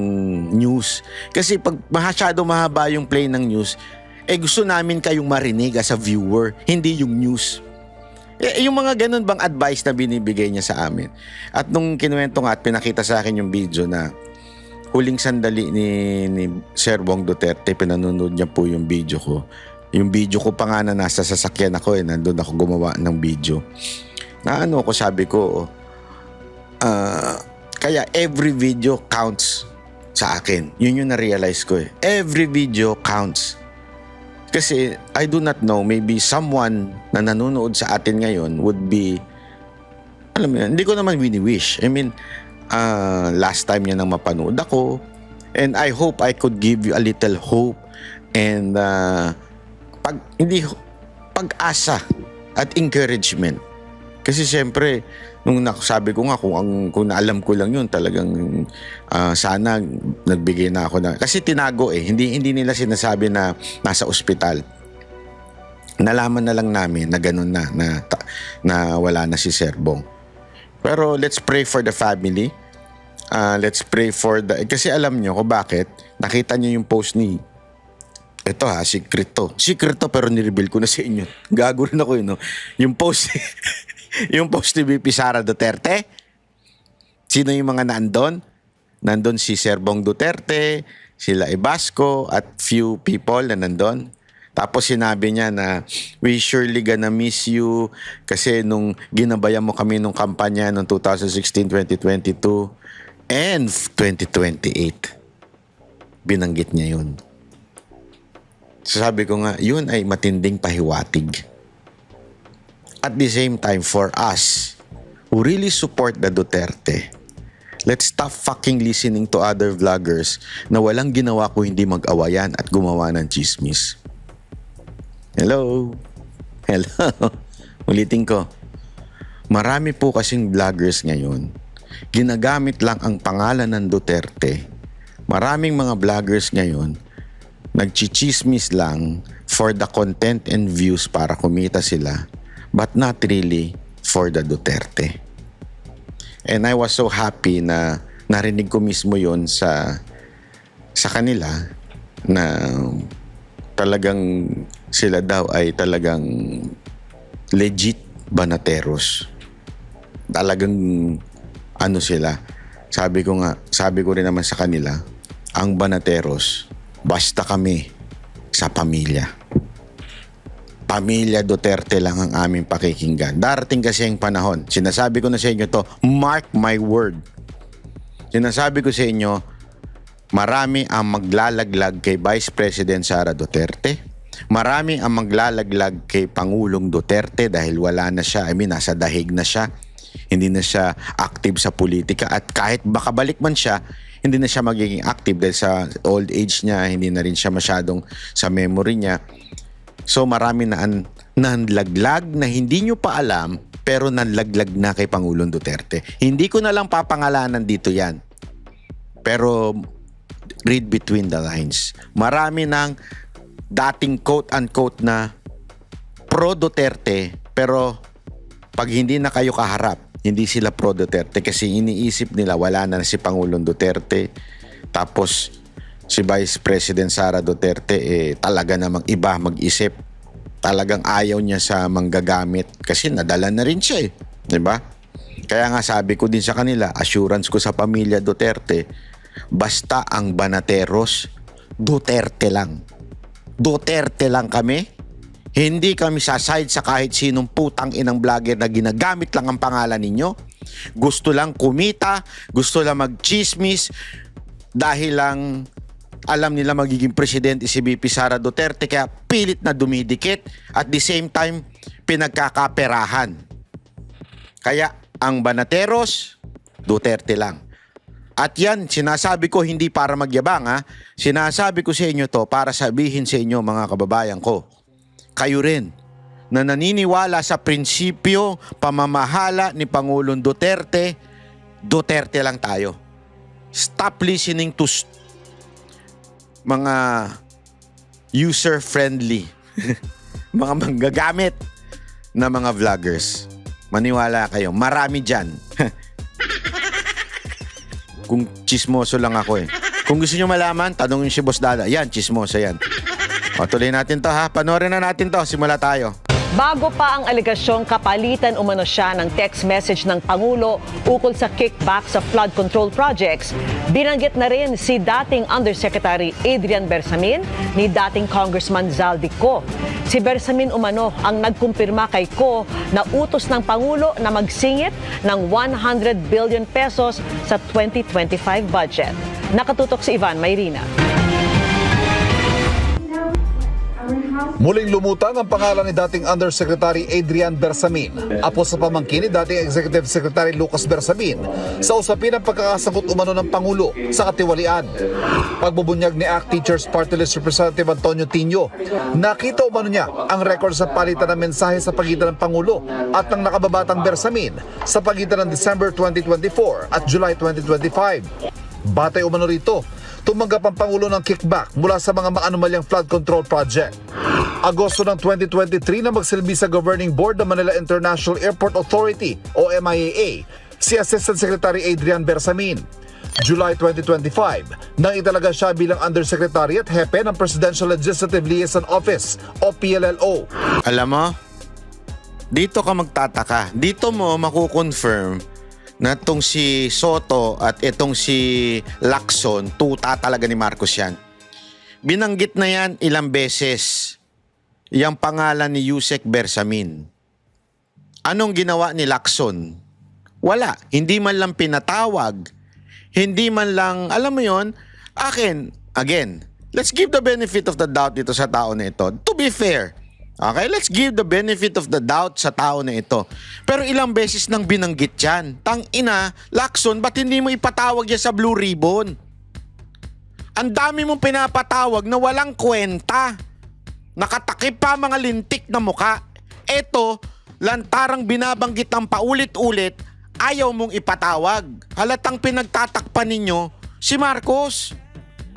news. Kasi pag masyadong mahaba yung play ng news, gusto namin kayong marinig as a viewer, hindi yung news. Yung mga ganun bang advice na binibigay niya sa amin. At nung kinuwento nga at pinakita sa akin yung video na huling sandali ni Sir Bong Duterte, pinanonood niya po yung video ko. Yung video ko pa nga na nasa sasakyan ako nandun ako gumawa ng video. Sabi ko, kaya every video counts sa akin. Yun yung na-realize ko Every video counts. Kasi I do not know, maybe someone na nanonood sa atin ngayon would be, alam mo yan, hindi ko naman wini-wish. I mean, last time niya nang mapanood ako. And I hope I could give you a little hope and pag-asa at encouragement. Kasi siyempre, nung sabi ko nga kung naalam ko lang yun, talagang sana nagbigay na ako na. Kasi tinago hindi nila sinasabi na nasa ospital. Nalaman na lang namin na ganun na wala na si Sir Bong. Pero let's pray for the family. Let's pray for kasi alam nyo kung bakit. Nakita nyo yung post ni ito secret to pero nireveal ko na sa inyo. Gago rin ako yung post yung post ni VP Sara Duterte. Sino yung mga nandun? Nandun si Sir Bong Duterte, sila Ibasco at few people na nandun. Tapos sinabi niya na we surely gonna miss you kasi nung ginabayan mo kami nung kampanya noong 2016, 2022 and 2028. Binanggit niya yun. So sabi ko nga, yun ay matinding pahiwatig. At the same time, for us who really support the Duterte, let's stop fucking listening to other vloggers na walang ginawa ko hindi mag-awayan at gumawa ng chismis. Hello? Ulitin ko. Marami po kasing vloggers ngayon, ginagamit lang ang pangalan ng Duterte. Maraming mga vloggers ngayon nagchichismis lang for the content and views para kumita sila, but not really for the Duterte. And I was so happy na narinig ko mismo yon sa kanila na talagang sila daw ay talagang legit banateros. Talagang ano sila. Sabi ko rin naman sa kanila, ang banateros, basta kami sa pamilya. Pamilya Duterte lang ang aming pakikinggan. Darating kasi ang panahon. Sinasabi ko na sa inyo to, mark my word. Sinasabi ko sa inyo, marami ang maglalaglag kay Vice President Sara Duterte. Marami ang maglalaglag kay Pangulong Duterte dahil wala na siya. Nasa dahig na siya. Hindi na siya active sa politika. At kahit baka balik man siya, hindi na siya magiging active dahil sa old age niya. Hindi na rin siya masyadong sa memory niya. So marami na nanlaglag na hindi nyo pa alam pero nanlaglag na kay Pangulong Duterte. Hindi ko na lang papangalanan dito yan. Pero read between the lines. Marami ng dating quote-unquote na pro-Duterte pero pag hindi na kayo kaharap, hindi sila pro-Duterte kasi iniisip nila wala na si Pangulong Duterte. Tapos si Vice President Sara Duterte talaga namang iba mag-isip. Talagang ayaw niya sa manggagamit kasi nadala na rin siya 'di ba? Kaya nga sabi ko din sa kanila, assurance ko sa pamilya Duterte, basta ang banateros Duterte lang. Duterte lang kami. Hindi kami saside sa kahit sinong putang inang vlogger na ginagamit lang ang pangalan ninyo. Gusto lang kumita, gusto lang mag-chismis dahil lang alam nila magiging presidente si VP Sara Duterte kaya pilit na dumidikit at the same time pinagkakaperahan. Kaya ang banateros, Duterte lang. At yan, sinasabi ko hindi para magyabang ha. Sinasabi ko sa inyo to para sabihin sa inyo mga kababayan ko. Kayo rin na naniniwala sa prinsipyo pamamahala ni Pangulong Duterte, Duterte lang tayo. Stop listening to mga user-friendly, mga manggagamit na mga vloggers. Maniwala kayo, marami dyan. Kung chismoso lang ako Kung gusto nyo malaman, tanongin si Boss Dada. Yan, chismoso yan. O, tuloy natin to ha. Panoorin na natin to. Simula tayo. Bago pa ang aligasyong kapalitan umano siya ng text message ng Pangulo ukol sa kickback sa flood control projects, binanggit na rin si dating Undersecretary Adrian Bersamin ni dating Congressman Zaldi Co. Si Bersamin umano ang nagkumpirma kay Co na utos ng Pangulo na magsingit ng 100 billion pesos sa 2025 budget. Nakatutok si Ivan Mayrina. Muling lumutang ang pangalan ni dating Undersecretary Adrian Bersamin, apo sa pamangkin ni dating Executive Secretary Lucas Bersamin, sa usapin ng pagkakasagot umano ng Pangulo sa katiwalian. Pagbubunyag ni ACT Teachers Party List Representative Antonio Tino, nakita umano niya ang record sa palitan ng mensahe sa pagitan ng Pangulo at ng nakababatang Bersamin sa pagitan ng December 2024 at July 2025. Batay umano rito, tumanggap ang Pangulo ng kickback mula sa mga maanomalyang flood control project. Agosto ng 2023 na magsilbi sa Governing Board ng Manila International Airport Authority o MIAA si Assistant Secretary Adrian Bersamin. July 2025, nang italaga siya bilang Undersecretary at Hepe ng Presidential Legislative Liaison Office o PLLO. Alam mo, dito ka magtataka. Dito mo makukonfirm na itong si Soto at itong si Lacson, tuta talaga ni Marcos yan. Binanggit na yan ilang beses. Yang pangalan ni Yusek Bersamin. Anong ginawa ni Lacson? Wala. Hindi man lang pinatawag. Hindi man lang, alam mo yon, again, let's give the benefit of the doubt dito sa tao na ito. To be fair. Okay, let's give the benefit of the doubt sa tao na ito. Pero ilang beses nang binanggit yan. Tang ina, Lacson, ba't hindi mo ipatawag yan sa Blue Ribbon? Ang dami mong pinapatawag na walang kwenta. Nakatakip pa mga lintik na muka. Eto, lantarang binabanggit ng paulit-ulit, ayaw mong ipatawag. Halatang pinagtatakpan ninyo si Marcos.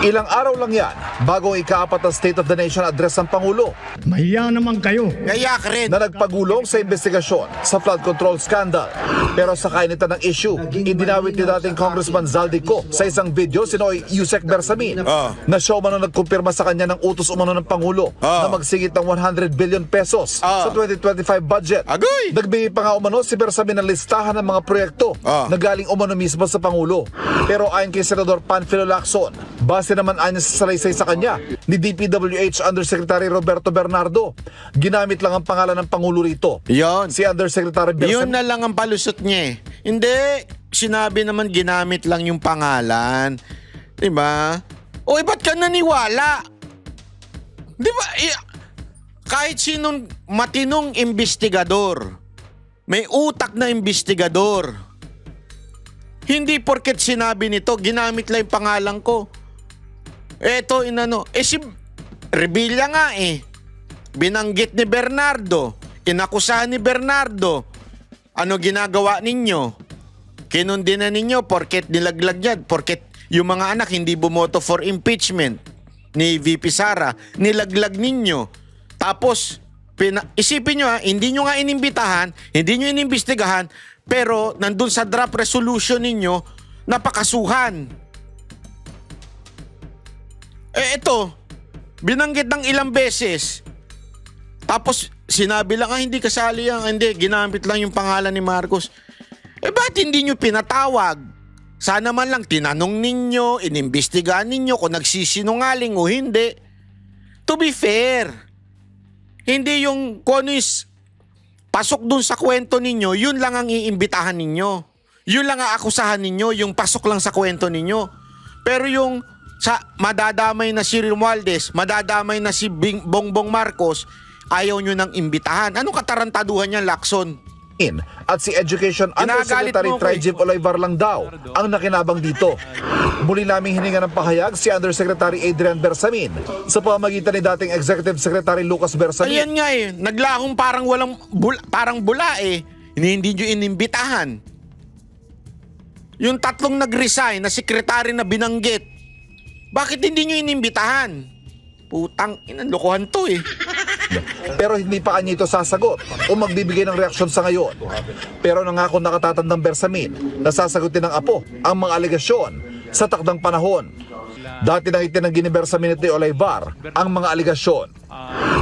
Ilang araw lang yan bago ang ika-4 na State of the Nation address ng Pangulo Mahiya naman kayo. Gayak rin. na nagpagulong sa investigasyon sa flood control scandal. Pero sa kainitan ng issue, idinawit ni dating Congressman Zaldico sa isang video si Noy Yusek Bersamin na siya umano nagkumpirma sa kanya ng utos umano ng Pangulo na magsingit ng 100 billion pesos sa 2025 budget. Agoy! Nagbigay pa nga umano si Bersamin ng listahan ng mga proyekto na galing umano mismo sa Pangulo. Pero ayon kay Senador Panfilo Lacson, base naman anya sa salaysay sa kanya ni DPWH Undersecretary Roberto Bernardo, ginamit lang ang pangalan ng Pangulo rito. Yon. Si Undersecretary Yun Bersamin. na lang ang palusot niya eh. Hindi, sinabi naman ginamit lang yung pangalan. Diba? O ba't ka naniwala? Diba? Kahit sinong matinong investigador, may utak na investigador, hindi porket sinabi nito, ginamit lang yung pangalan ko. Eto, inano. Si Revilla nga binanggit ni Bernardo. Inakusahan ni Bernardo. Ano ginagawa ninyo? Kinundi na ninyo porket nilaglag yan. Porket yung mga anak hindi bumoto for impeachment ni VP Sara. Nilaglag ninyo. Tapos, isipin nyo hindi nyo nga inimbitahan, hindi nyo inimbestigahan, pero nandun sa draft resolution ninyo, napakasuhan. Ito, binanggit ng ilang beses. Tapos, sinabi lang, hindi kasali yan. Hindi, ginamit lang yung pangalan ni Marcos. Ba't hindi nyo pinatawag? Sana man lang tinanong ninyo, inimbestigahan ninyo kung nagsisinungaling o hindi. To be fair, hindi yung kung ano is pasok dun sa kwento ninyo, yun lang ang iimbitahan ninyo. Yun lang ang akusahan ninyo, yung pasok lang sa kwento ninyo. Pero yung madadamay na si Romualdez, madadamay na si Bongbong Marcos, ayaw nyo nang imbitahan. Anong katarantaduhan niyan, Lacson? At si Education Undersecretary mo ko Trijib Olivar lang daw ang nakinabang dito. Muli naming hininga ng pahayag si Undersecretary Adrian Bersamin sa pamamagitan ni dating Executive Secretary Lucas Bersamin. Ayan nga naglahong parang parang bula hindi nyo inimbitahan. Yung tatlong nag-resign na sekretary na binanggit, bakit hindi nyo inimbitahan? Putang inanlokohan to Pero hindi pa kanya ito sasagot o magbibigay ng reaksyon sa ngayon. Pero nangako nakatatandang Bersamin na sasagutin ng apo ang mga alegasyon sa takdang panahon. Dati nang itinanggi ni Bersamin at ni Olivar ang mga alegasyon.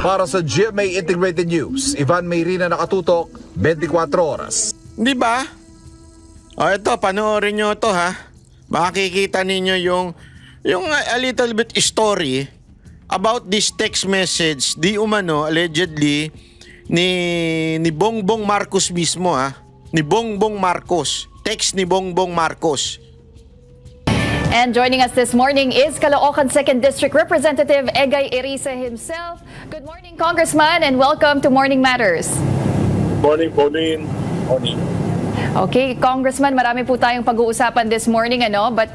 Para sa GMA Integrated News, Ivan Mayrina, nakatutok, 24 oras. Di ba? Ito, panoorin nyo to Makikita ninyo yung a little bit story about this text message di umano allegedly ni Bongbong Marcos mismo ni Bongbong Marcos, text ni Bongbong Marcos. And joining us this morning is Caloocan 2nd District Representative Egay Eriza himself. Good morning, Congressman, and welcome to Morning Matters. Morning. Okay, Congressman, marami po tayong pag-uusapan this morning, but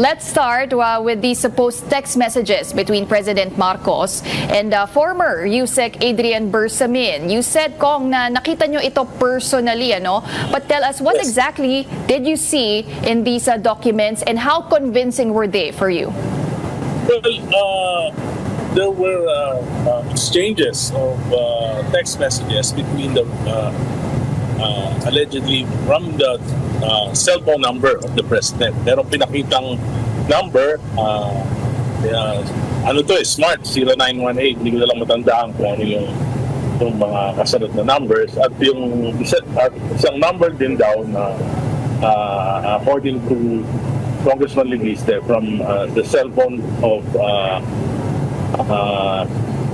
let's start with the supposed text messages between President Marcos and former Yusek Adrian Bersamin. You said, Kong, na nakita nyo ito personally, but tell us what exactly did you see in these documents and how convincing were they for you? Well, there were exchanges of text messages between the allegedly from the cell phone number of the president. Merong pinakitang number, smart, 0918. Hindi ko na lang matandaan kung ano yung mga kasunod na numbers. At yung isang number din daw na according to Congressman Leguiste from the cell phone of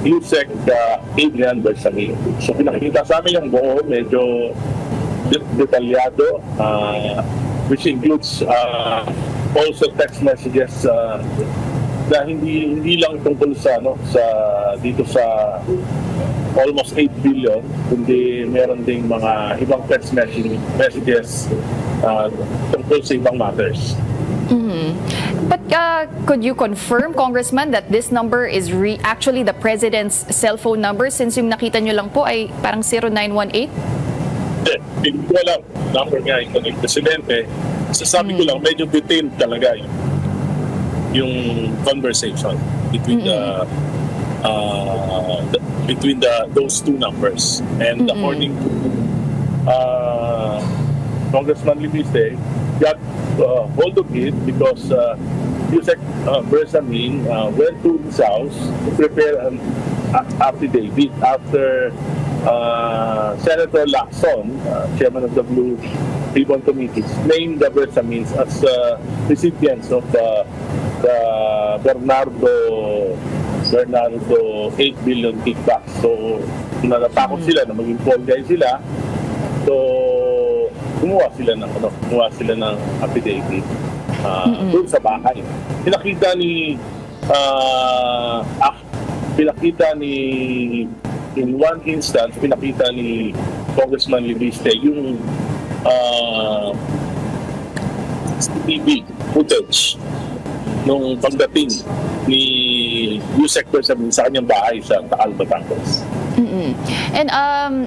Yusek Adrian Bersamin. So pinakita sa amin yung buo, medyo detalyado, which includes also text messages na hindi lang tungkol sa dito sa almost 8 billion, kundi meron ding mga ibang text messages tungkol sa ibang matters. But could you confirm, Congressman, that this number is actually the President's cell phone number since yung nakita nyo lang po ay parang 0918? Hindi ko alam. Number nga yung Presidente. Sasabi ko lang, medyo detailed talaga yung conversation between those two numbers. And according to Congressman Libiste, got hold of it because Yusek Bersamin went to his house to prepare an affidavit after Senator Lacson, chairman of the Blue Ribbon Committee, named the Bersamins as recipients of the Bernardo 8 billion kickback. So, natatakot sila na maging fall guy sila. So, gumawa sila ng affidavit doon sa bahay. Pinakita ni in one instance, pinakita ni Congressman Libiste yung TV footage nung pagdating ni Yusek Bersamin sa kanyang bahay sa Taal, Batangas. And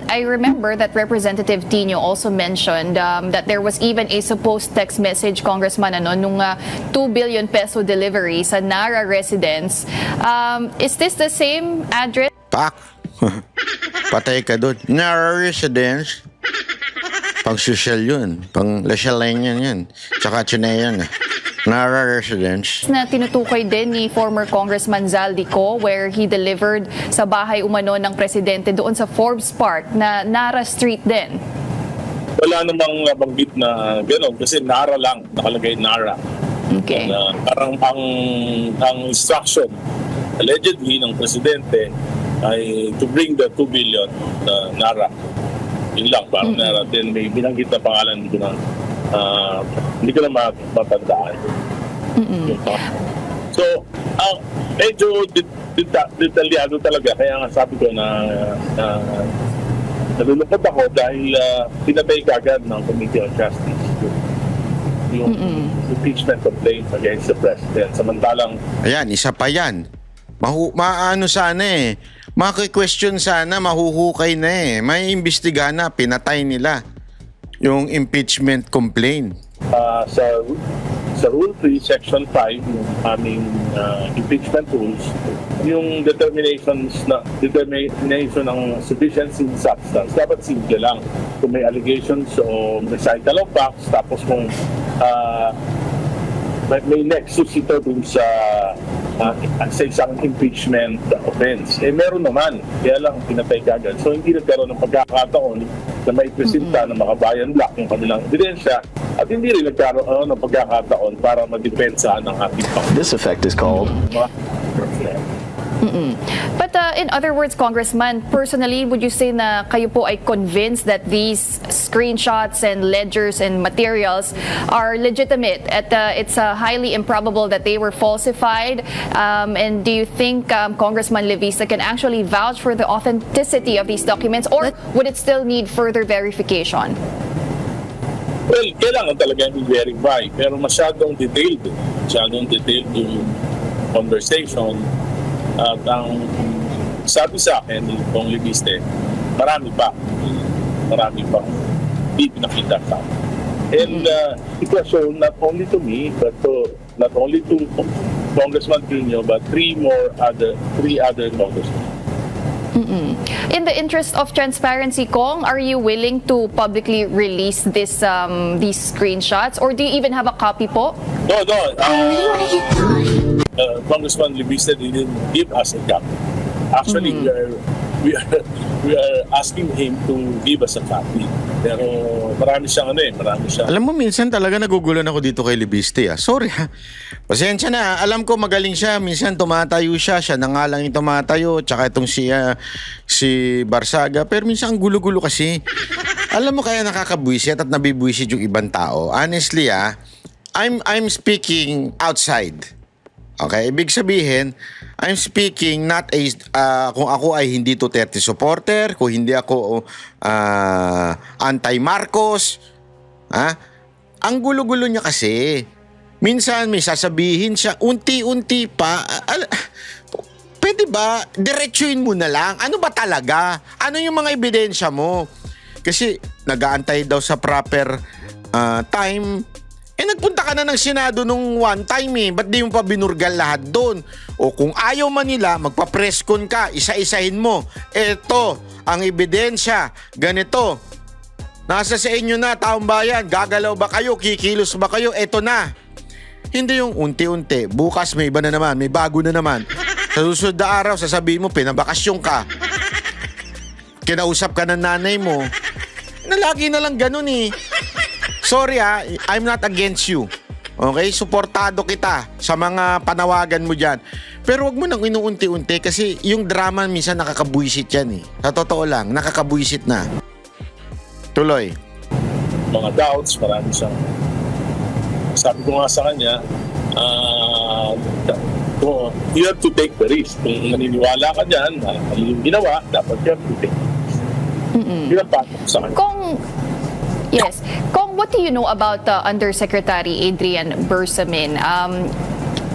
I remember that Representative Tino also mentioned that there was even a supposed text message, Congressman, nung 2 billion peso delivery sa Nara residence. Is this the same address? Pak! Patay ka doon. Nara residence. Pang social yun. Pang Lashalenian yan. Tsaka Chinean. Nara residence. Na tinutukoy din ni former Congressman Zaldico where he delivered sa bahay umano ng presidente doon sa Forbes Park na Nara Street din. Wala namang banggit na gano'n kasi Nara lang, nakalagay Nara. Okay. Parang ang instruction allegedly ng presidente ay to bring the 2 billion Nara. Yun lang, parang Nara. Then may binanggit na pangalan, hindi ko na matandaan. So, medyo detalyado talaga. Kaya nga sabi ko na nalulungkot ako dahil pinatay kagad ng Committee on Justice yung impeachment complaint against the President. Samantalang Ayan, isa pa yan. Maano sana eh. Maki-question sana, mahuhukay na eh. May imbestigahan na, pinatay nila yung impeachment complaint. sa Rule 3, Section 5, yung aming impeachment rules, yung determination ng sufficiency in substance, dapat simple lang. Kung may allegations o recital of facts, tapos kung may nexus ito dun sa isang impeachment offense. Meron naman, kaya lang pinatay kagad. So hindi nagkaroon ng pagkakataon na may presenta ng Makabayan Black yung kanilang ebidensya at hindi rin nagkaroon ng pagkakataon para madepensahan ng ating Pangulo. This effect is called But in other words, Congressman, personally, would you say na kayo po ay convinced that these screenshots and ledgers and materials are legitimate at it's highly improbable that they were falsified? And do you think Congressman Levista can actually vouch for the authenticity of these documents, or would it still need further verification? Well, kailangan talaga i-verify pero masyadong detailed yung conversation. At ang sabi sa akin ni Kong Libiste, marami pa hindi pinakita sa akin. And it was shown not only to me, but not only to Congressman Pino, but three other congressmen. In the interest of transparency, Kong, are you willing to publicly release these screenshots, or do you even have a copy po? No. Congressman Libiste didn't give us a copy. Actually, we are asking him to give us a copy. Pero marami siyang Alam mo, minsan talaga nagugulan ako dito kay Libiste. Sorry ha. Pasensya na. Alam ko magaling siya. Minsan tumatayo siya. Siya na nga lang yung tumatayo. Tsaka itong si Barsaga. Pero minsan ang gulo-gulo kasi. Alam mo kaya nakakabwisit at nabibwisit yung ibang tao. Honestly I'm speaking outside. Okay? Ibig sabihin, I'm speaking not kung ako ay hindi Duterte supporter, kung hindi ako anti-Marcos. Ang gulo-gulo niya kasi. Minsan may sasabihin siya, unti-unti pa. Pwede ba, diretsuin mo na lang? Ano ba talaga? Ano yung mga ebidensya mo? Kasi nag-aantay daw sa proper time. Nagpunta ka na ng Senado nung one time Ba't di mo pa binurgal lahat doon? O kung ayaw man nila, magpa-press con ka, isa-isahin mo. Eto, ang ebidensya, ganito. Nasa sa inyo na, taong bayan, gagalaw ba kayo, kikilos ba kayo, eto na. Hindi yung unti-unti, bukas may iba na naman, may bago na naman. Sa susunod na araw, sasabihin mo, pinabakasyon ka. Kinausap ka ng nanay mo. Lagi na lang ganun Sorry I'm not against you. Okay? Suportado kita sa mga panawagan mo dyan. Pero wag mo nang inuunti-unti kasi yung drama minsan nakakabwisit yan Sa totoo lang, nakakabwisit na. Tuloy. Mga doubts, marami siyang sabi ko nga sa kanya, you have to take the risk. Kung naniniwala ka dyan, mali yung ginawa, dapat you have to take the risk. Yun ang patok sa kanya. Kong, what do you know about Undersecretary Adrian Bersamin?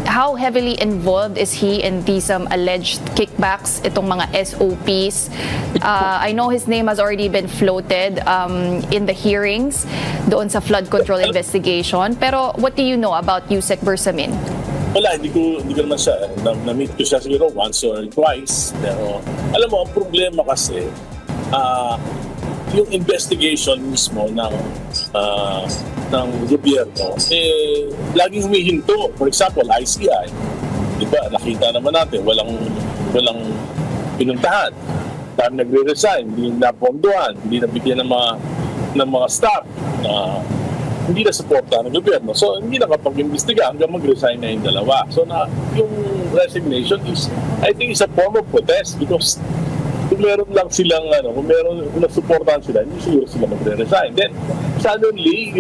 How heavily involved is he in these alleged kickbacks, itong mga SOPs? I know his name has already been floated in the hearings doon sa flood control investigation. Pero what do you know about Yusek Bersamin? Wala, hindi ko naman siya. Na-meet ko siya siguro once or twice. Pero alam mo, ang problema kasi, yung investigation mismo ng gobyerno, laging humihinto. For example, ICI, di ba, nakita naman natin, walang pinuntahan. Dahil nagre-resign, hindi napondohan, hindi nabigyan ng mga staff, hindi na suporta ng gobyerno. So, hindi nakapag-imbestiga hanggang mag-resign na yung dalawa. So, yung resignation is, I think, is a form of protest because kung meron lang silang, kung nasuportahan sila, hindi siguro sila magre-resign. Then, suddenly,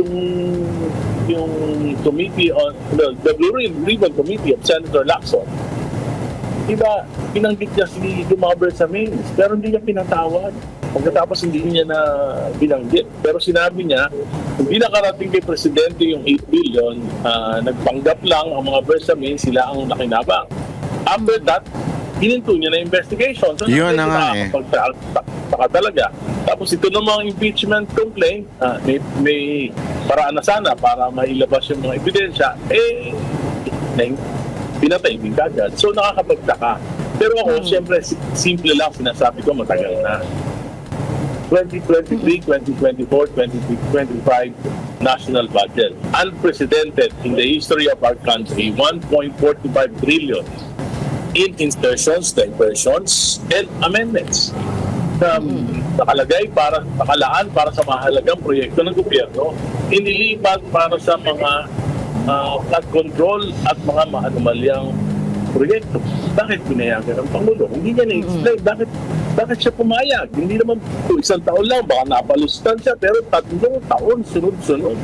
yung committee on, the Blue Ribbon Committee of Senator Lacson, diba, pinanggit niya si Dumao Bersamin, pero hindi niya pinatawad. Pagkatapos hindi niya na binanggit. Pero sinabi niya, hindi nakarating kay Presidente yung 8 billion, nagpanggap lang ang mga Bersamin, sila ang nakinabang. After that, hininto niya na investigation. So, yun na nga Pagka talaga. Tapos ito namang impeachment complaint, may paraan na sana para mailabas yung mga ebidensya, pinatay din kagad. So nakakapagtaka. Pero ako, siyempre, simple lang sinasabi ko, matagal na. 2023, 2024, 2025 national budget. Unprecedented in the history of our country, 1.45 trillion in insertions, diversions, and amendments. Nakalaan para sa mahalagang proyekto ng gobyerno, inilipat para sa mga flood control at mga maanumalyang proyekto. Bakit pinayagan ng Pangulo? Hindi niya na-explain. Bakit siya pumayag? Hindi naman isang taon lang, baka napalustan siya, pero 3 taon sunod-sunod.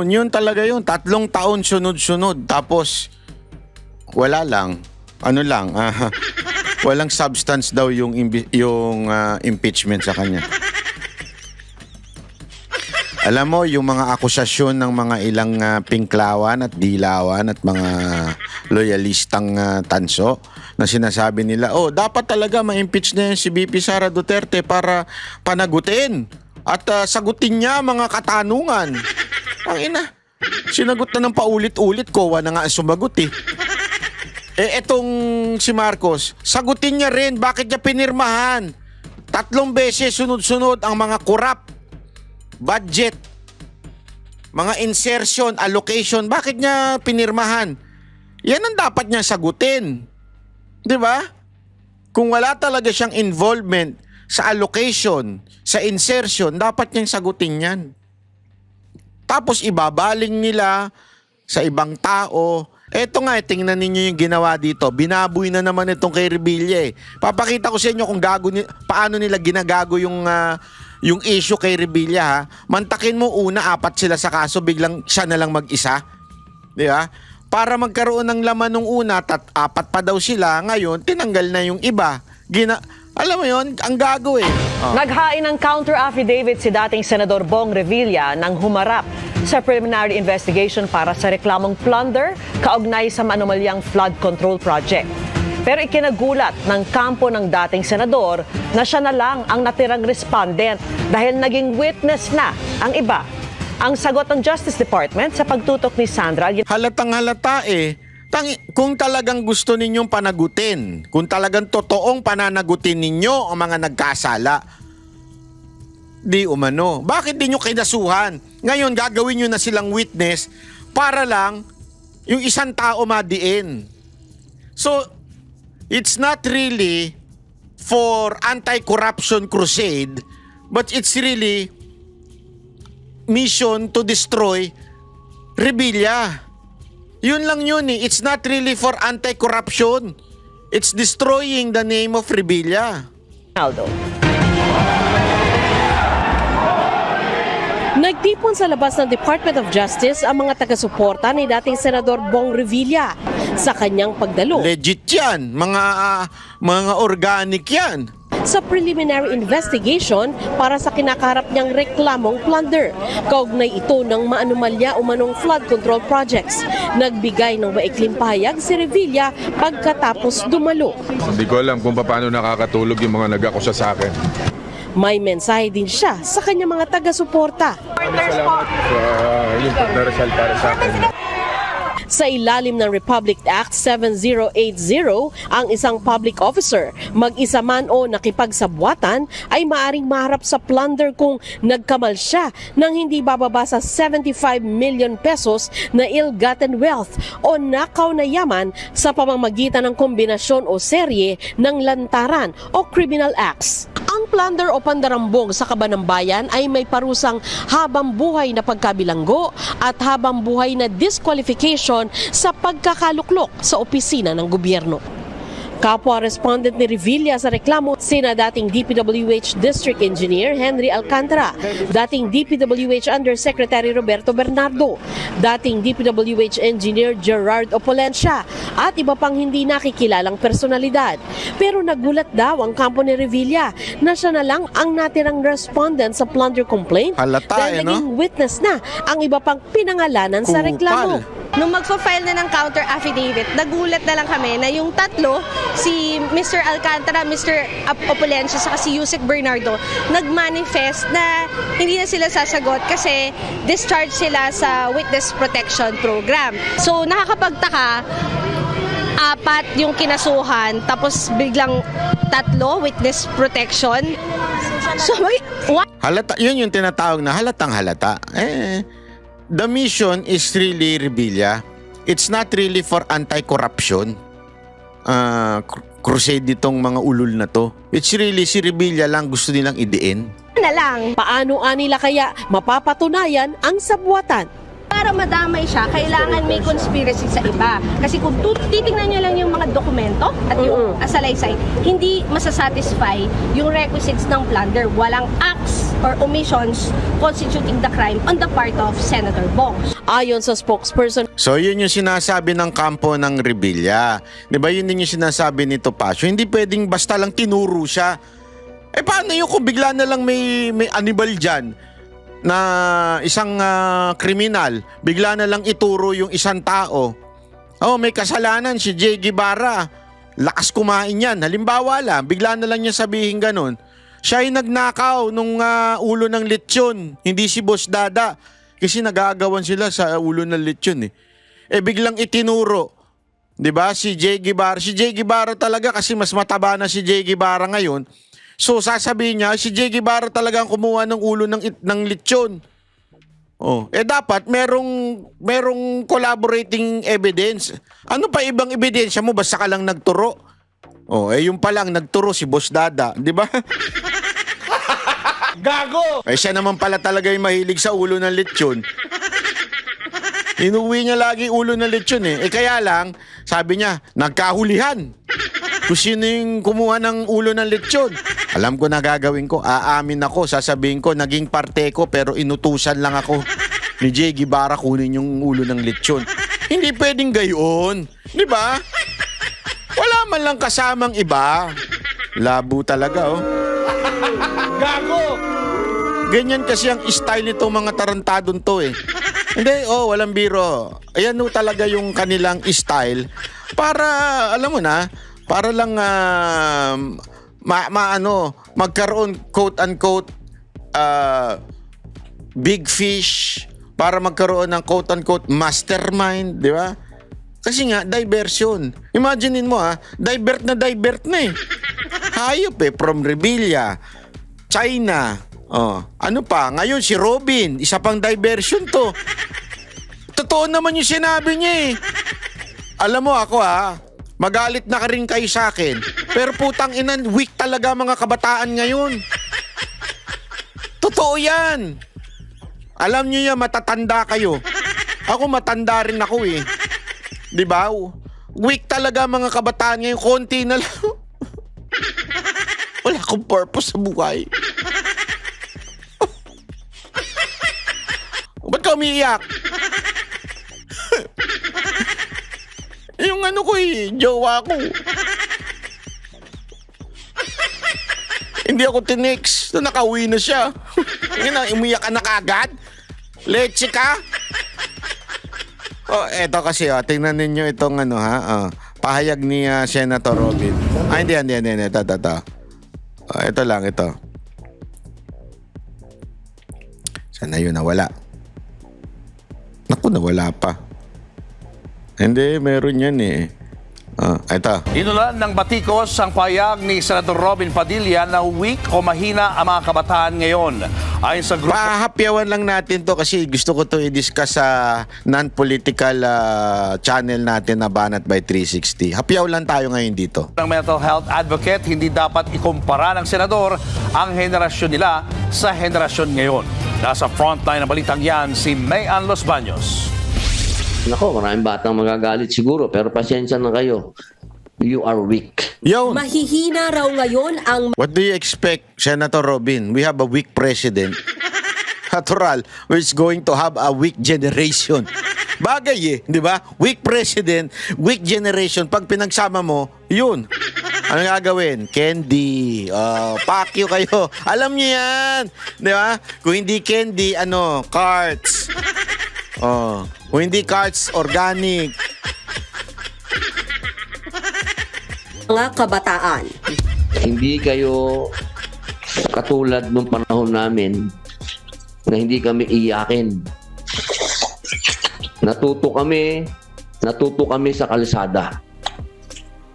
Yun talaga yun. 3 taon sunod-sunod. Tapos, wala lang. Walang substance daw yung impeachment sa kanya. Alam mo, yung mga akusasyon ng mga ilang pinklawan at dilawan at mga loyalistang tanso na sinasabi nila, dapat talaga ma-impeach na yan si VP Sara Duterte para panagutin at sagutin niya mga katanungan. Ang ina, sinagot na ng paulit-ulit, kowa na nga sumagot etong si Marcos, sagutin niya rin bakit niya pinirmahan 3 beses sunod-sunod ang mga corrupt budget, mga insertion, allocation, bakit niya pinirmahan? Yan ang dapat niya sagutin. 'Di ba? Kung wala talaga siyang involvement sa allocation, sa insertion, dapat niyang sagutin yan. Tapos ibabaling nila sa ibang tao. Eto nga, tingnan ninyo yung ginawa dito. Binaboy na naman itong kay Rebilla. Papakita ko sa inyo kung paano nila ginagago yung issue kay Rebilla. Mantakin mo una, 4 sila sa kaso, biglang siya na lang mag-isa. Di ba? Para magkaroon ng laman nung una, 4 pa daw sila. Ngayon, tinanggal na yung iba. Alam mo yun, ang gago Naghain ng counter affidavit si dating Senador Bong Revilla nang humarap sa preliminary investigation para sa reklamong plunder kaugnay sa anomalyang flood control project. Pero ikinagulat ng kampo ng dating senador na siya na lang ang natirang respondent dahil naging witness na ang iba. ang sagot ng Justice Department sa pagtutok ni Sandra. Halatang halata eh. Kung talagang gusto ninyong panagutin, kung talagang totoong pananagutin ninyo ang mga nagkasala, di umano. Bakit di nyo kinasuhan? Ngayon, gagawin nyo na silang witness para lang yung isang tao madiin. So, it's not really for anti-corruption crusade, but it's really mission to destroy Revilla. Yun lang yun eh. It's not really for anti-corruption. It's destroying the name of Revilla. Aldo. Nagtipon sa labas ng Department of Justice ang mga taga-suporta ni dating Senador Bong Revilla sa kanyang pagdalo Legit yan. Mga organic yan. sa preliminary investigation para sa kinakaharap niyang reklamong plunder. Kaugnay ito ng maanumalya umanong flood control projects. Nagbigay ng maikling pahayag si Revilla pagkatapos dumalo. Hindi ko alam kung paano nakakatulog yung mga nag-akusa sa akin. May mensahe din siya sa kanyang mga taga-suporta. Salamat sa yung pagdarasal para sa akin. Sa ilalim ng Republic Act 7080, ang isang public officer, mag-isa man o nakipagsabwatan, ay maaring maharap sa plunder kung nagkamal siya ng hindi bababa sa 75 million pesos na ill-gotten wealth o nakaw na yaman sa pamamagitan ng kombinasyon o serye ng lantaran o criminal acts. Ang plunder o pandarambong sa kaban ng bayan ay may parusang habang buhay na pagkabilanggo at habang buhay na disqualification sa pagkakaluklok sa opisina ng gobyerno. Kapwa respondent ni Revilla sa reklamo, sina dating DPWH District Engineer Henry Alcantara, dating DPWH Undersecretary Roberto Bernardo, dating DPWH Engineer Gerard Opolencia, at iba pang hindi nakikilalang personalidad. Pero nagulat daw ang kampo ni Revilla na siya na lang ang natirang respondent sa plunder complaint Halata, dahil naging witness na ang iba pang pinangalanan sa reklamo. Nung magpa-file na ng counter affidavit, nagulat na lang kami na yung tatlo, si Mr. Alcantara, Mr. Opolencia, saka si Yusek Bernardo, nag-manifest na hindi na sila sasagot kasi discharge sila sa Witness Protection Program. So nakakapagtaka, 4 yung kinasuhan, tapos biglang 3 witness protection. So, what? Halata, yun yung tinatawag na halatang halata. The mission is really Revilla. It's not really for anti-corruption. Crusade nitong mga ulol na to. It's really si Revilla lang gusto nilang idiin. Na lang. Paano nila kaya mapapatunayan ang sabwatan? Para madamay siya, kailangan may conspiracy sa iba. Kasi kung titingnan niyo lang yung mga dokumento at yung asalaysay, hindi masasatisfy yung requisites ng plunder. Walang acts or omissions constituting the crime on the part of Senator Bong. Ayon sa spokesperson, So yun yung sinasabi ng kampo ng Revilla. Di ba yun din yung sinasabi ni Topacio? Hindi pwedeng basta lang tinuro siya. Paano yun kung bigla na lang may anibal dyan na isang kriminal, bigla na lang ituro yung isang tao. Oh, may kasalanan si Jay Guevara. Lakas kumain yan. Halimbawa lang, bigla na lang niya sabihin ganun. Siya ay nagnakaw nung ulo ng lechon, hindi si Boss Dada. Kasi nagagawan sila sa ulo ng lechon eh. Biglang itinuro, 'di ba? Si Jay Guevara. Si Jay Guevara talaga kasi mas mataba na si Jay Guevara ngayon. So sasabihin niya, si Jay Guevara talaga ang kumuha ng ulo ng lechon. Oh, dapat merong collaborating evidence. Ano pa ibang ebidensya mo basta ka lang nagturo? Oh, yung pa lang nagturo si Boss Dada, 'di ba? Gago! Siya naman pala talaga yung mahilig sa ulo ng lechon. Inuwi niya lagi ulo ng lechon kaya lang, sabi niya, nagkahulihan. Kung sino yung kumuha ng ulo ng lechon. Alam ko na gagawin ko. Aamin ako. Sasabihin ko, naging parte ko pero inutusan lang ako ni Jay Guevara kunin yung ulo ng lechon. Hindi pwedeng gayon. Di ba? Wala man lang kasamang iba. Labo talaga, oh. Gago! Ganyan kasi ang style nito mga tarantadon to Hindi, walang biro. Ayan talaga yung kanilang style. Para, alam mo na, para lang magkaroon quote-unquote big fish para magkaroon ng quote-unquote mastermind, di ba? Kasi nga, diversion. Imaginein mo divert na eh. Hayop from Revilla, China. Ano pa? Ngayon si Robin, isa pang diversion to. Totoo naman yung sinabi niya eh. Alam mo ako magalit na ka rin kayo sa akin. Pero putang ina, weak talaga mga kabataan ngayon. Totoo yan. Alam niyo yan, matatanda kayo. Ako matanda rin ako eh. Di ba? Weak talaga mga kabataan ngayon. Konti na lang. Wala akong purpose sa buhay. Ba't ka umiiyak? Yung ano ko jowa ko. Hindi ako tinex. Nakauwi na siya. Umiyak ka na kagad? Leche ka? Eto kasi tingnan ninyo itong pahayag ni Senator Robin. Hindi. Ito lang, ito. Sana yun nawala. Naku, nawala pa. Hindi, meron yan eh. Ito. Inulan ng batikos ang payag ni Senator Robin Padilla na weak o mahina ang mga kabataan ngayon. Ayon sa grupo... Pahapyawan lang natin to kasi gusto ko to i-discuss sa non-political channel natin na Banat by 360. Hapyaw lang tayo ngayon dito. ng mental health advocate, hindi dapat ikumpara ng senador ang henerasyon nila sa henerasyon ngayon. Nasa frontline ng balitang yan si Mayan Los Baños. Nako, maraming batang magagalit siguro, pero pasensya na kayo. You are weak. Yun. Mahihina raw ngayon ang What do you expect, Senator Robin? We have a weak president. Natural, which is going to have a weak generation. Bagay di ba? Weak president, weak generation. Pag pinagsama mo, yun. Ano gagawin? Candy. Pakyo kayo. Alam niyo yan. Di ba? Kung hindi candy, carts. Kung hindi carts, organic. mga kabataan. Hindi kayo katulad nung panahon namin na hindi kami iyakin. Natuto kami sa kalsada.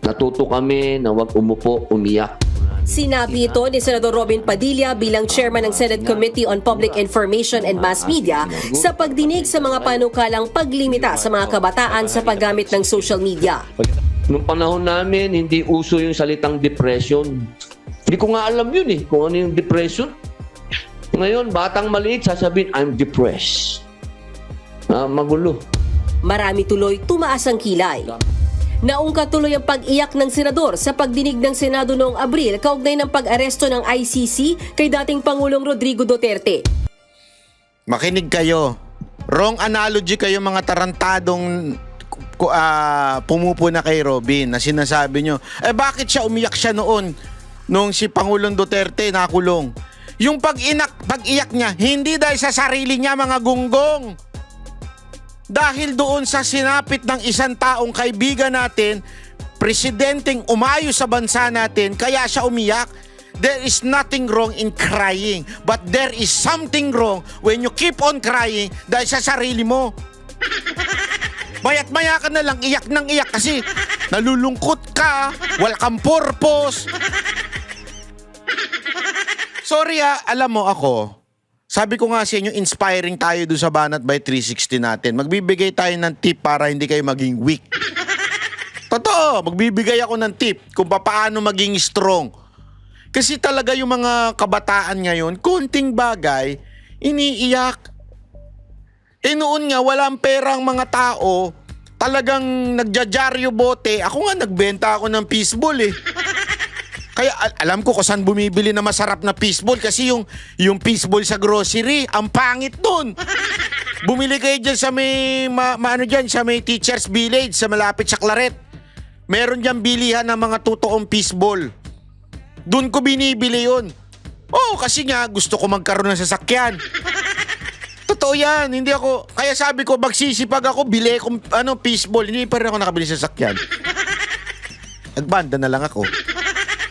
Natuto kami na wag umupo, umiyak. Sinabi ito ni Senador Robin Padilla bilang chairman ng Senate Committee on Public Information and Mass Media sa pagdinig sa mga panukalang paglimita sa mga kabataan sa paggamit ng social media. Nung panahon namin, hindi uso yung salitang depression. Hindi ko nga alam yun kung ano yung depression. Ngayon, batang maliit, sasabihin, I'm depressed. Magulo. Marami tuloy tumaas ang kilay. Naungkat tuloy ang pag-iyak ng senador sa pagdinig ng Senado noong Abril kaugnay ng pag-aresto ng ICC kay dating Pangulong Rodrigo Duterte. Makinig kayo. Wrong analogy kayo mga tarantadong pumupuna kay Robin na sinasabi nyo, bakit siya umiyak siya noon nung si Pangulong Duterte nakulong? Yung pag-iyak niya, hindi dahil sa sarili niya mga gunggong. Dahil doon sa sinapit ng isang taong kaibigan natin, presidenteng umayo sa bansa natin, kaya siya umiyak. There is nothing wrong in crying, but there is something wrong when you keep on crying dahil sa sarili mo. Mayat-maya ka na lang iyak ng iyak kasi nalulungkot ka, wala kang purpose. Sorry alam mo ako, sabi ko nga sa inyo, inspiring tayo doon sa Banat by 360 natin. Magbibigay tayo ng tip para hindi kayo maging weak. Totoo, magbibigay ako ng tip kung paano maging strong. Kasi talaga yung mga kabataan ngayon, konting bagay, iniiyak. Noon nga, walang perang mga tao, talagang nagjajaryo bote. Ako nga, nagbenta ako ng fishball Kaya alam ko kung saan bumibili na masarap na fishball kasi yung fishball sa grocery, ang pangit doon. Bumili kayo dyan sa may, sa may Teachers Village, sa malapit sa Claret. Meron dyan bilihan ng mga totoong fishball. Doon ko binibili yun. Kasi nga gusto ko magkaroon ng sasakyan. Totoo yan, hindi ako, kaya sabi ko magsisipag ako, bili akong fishball, hindi pa rin ako nakabili sa sasakyan. Nagbanda na lang ako.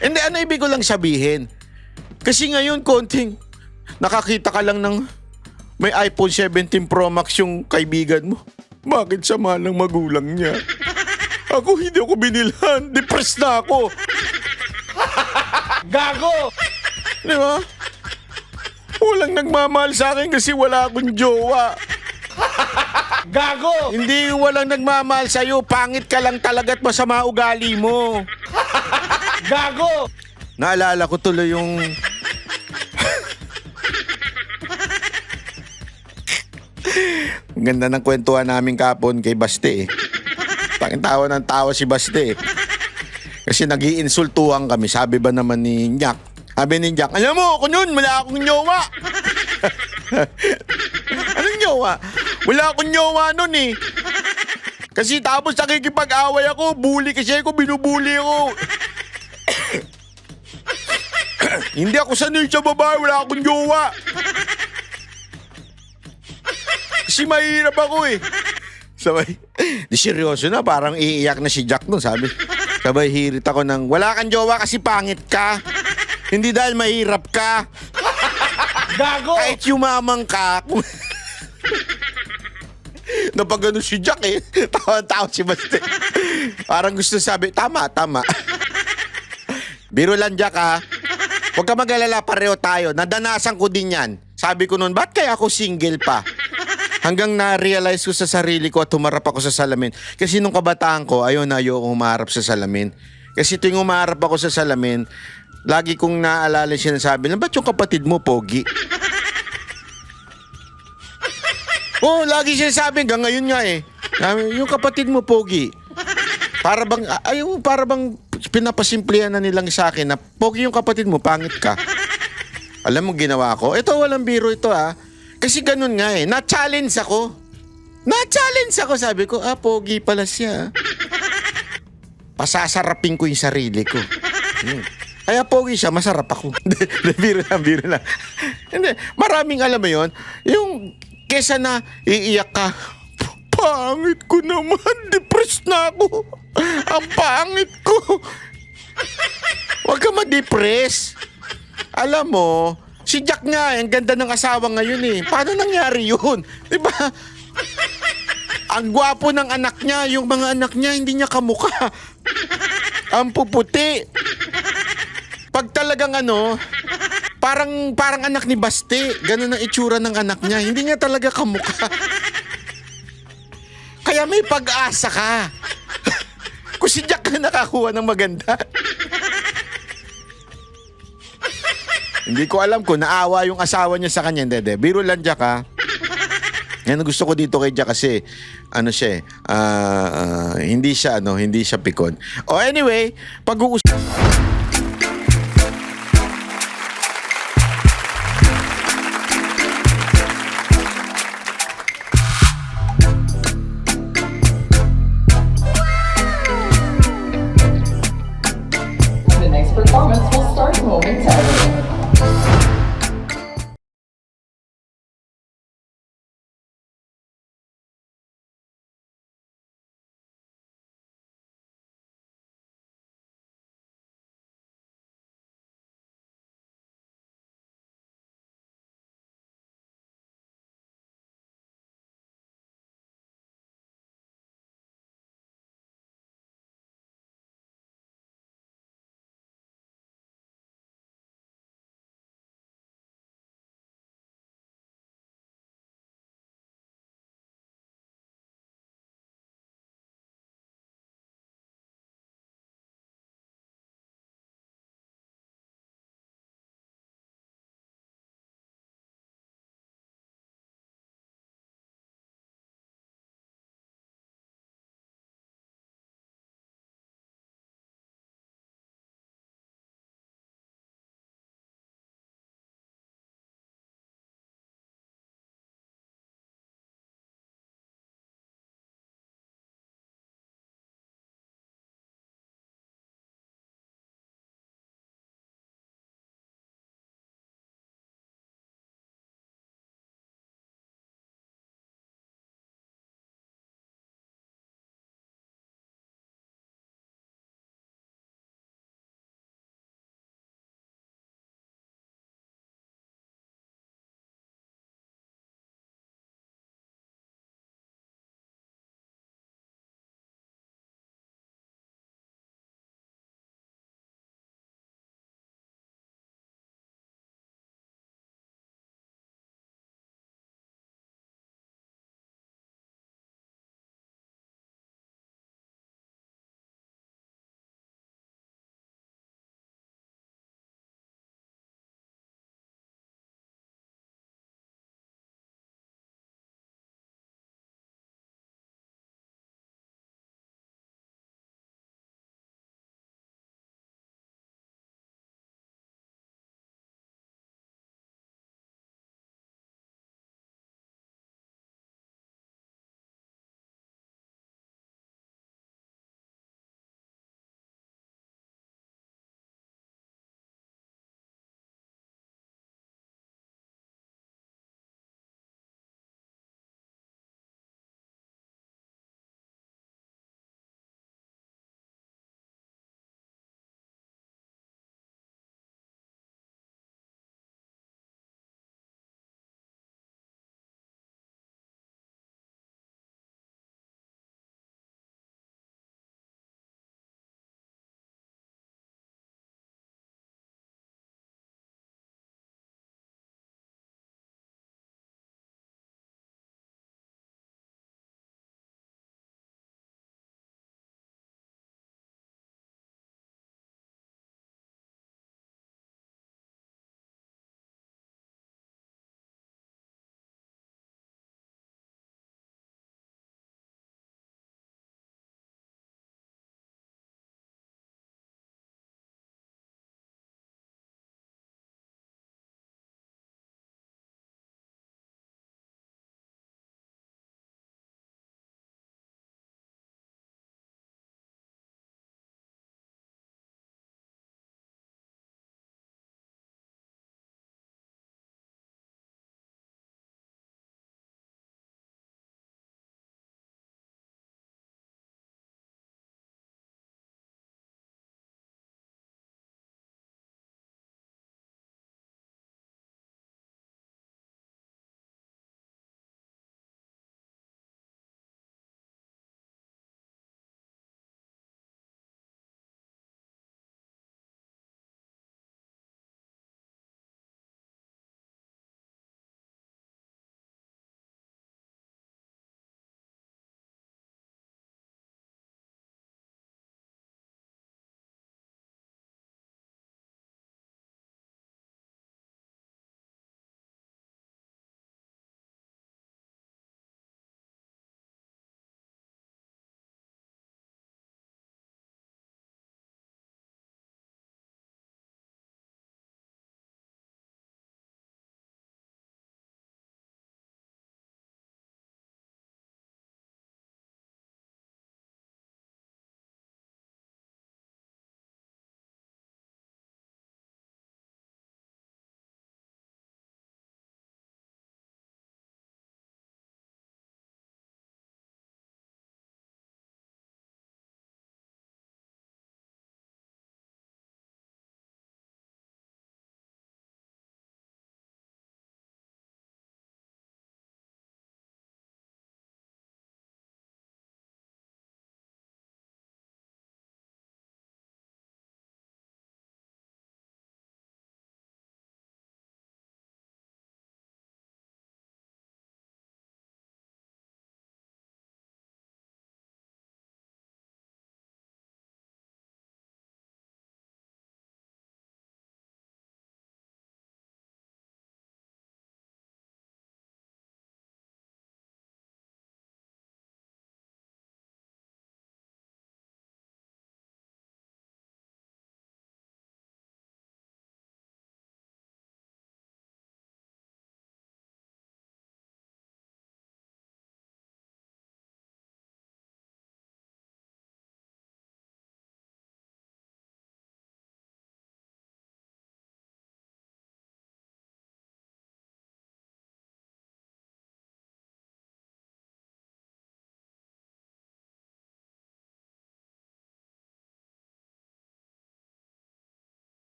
Hindi, ibig ko lang sabihin? Kasi ngayon, konting nakakita ka lang ng may iPhone 17 Pro Max yung kaibigan mo. Bakit sa mahal ng magulang niya? Ako hindi ako binilhan. Depressed na ako. Gago! Di ba? Walang nagmamahal sa akin kasi wala akong jowa. Gago! Hindi walang nagmamahal sa'yo. Pangit ka lang talaga at masama ugali mo. Gago! Naalala ko tuloy yung... Ang ganda ng kwentuhan namin kapon kay Baste eh. Tawa ng tawa si Baste eh. Kasi nag-iinsultuhan kami. Sabi ba naman ni Nyak? Sabi ni Nyak, alam mo, ako nun, wala akong nyowa. Anong nyowa? Wala akong nyowa nun eh. Kasi tapos nakikipag-away ako, bully kasi ako, binubuli ako. Hindi ako sanay sa babae, wala akong nyowa. Kasi mahirap ako eh. Sabay, di seryoso na, parang iiyak na si Jack nun, sabi. Sabay hirit ako ng, wala kang jowa kasi pangit ka. Hindi dahil mahirap ka. Gago! Kahit yumamang ka. Napagano si Jack eh. Tawa-tawa si Baste. Parang gusto sabi, tama. Biro lang Jack ha. Huwag ka mag-alala, pareho tayo. Nadanasan ko din yan. Sabi ko nun, ba't kaya ako single pa? Hanggang na-realize ko sa sarili ko at humarap ako sa salamin. Kasi nung kabataan ko, ayoko humarap sa salamin. Kasi tuwing humarap ako sa salamin, lagi kong naalala siya na sabi, ba't yung kapatid mo, pogi? Oo, lagi siya sabi, hanggang ngayon nga eh. Yung kapatid mo, pogi. Para bang pinapasimplihan na nilang sa akin na, pogi yung kapatid mo, pangit ka. Alam mo ginawa ko? Ito, walang biro ito ah. Kasi ganun nga eh. Na-challenge ako. Sabi ko, pogi pala siya. Pasasarapin ko yung sarili ko. Kaya pogi siya, masarap ako. Biro lang. Hindi, maraming alam mo yun. Yung kesa na iiyak ka, pangit ko naman. Depressed na ako. Ang pangit ko. Huwag ka ma-depress. Alam mo, si Jack nga, ang ganda ng asawa ngayon eh. Paano nangyari yun? Diba? Ang gwapo ng anak niya, yung mga anak niya, hindi niya kamukha. Ang puputi. Pag talagang parang anak ni Baste, ganun ang itsura ng anak niya. Hindi niya talaga kamukha. Kaya may pag-asa ka. Kung si Jack na nakakuha ng maganda. Hindi ko alam kung naawa yung asawa niya sa kanya. Hindi. Biro lang Jack ha. Yan gusto ko dito kay Jack kasi hindi siya pikon. Anyway, pag-uusap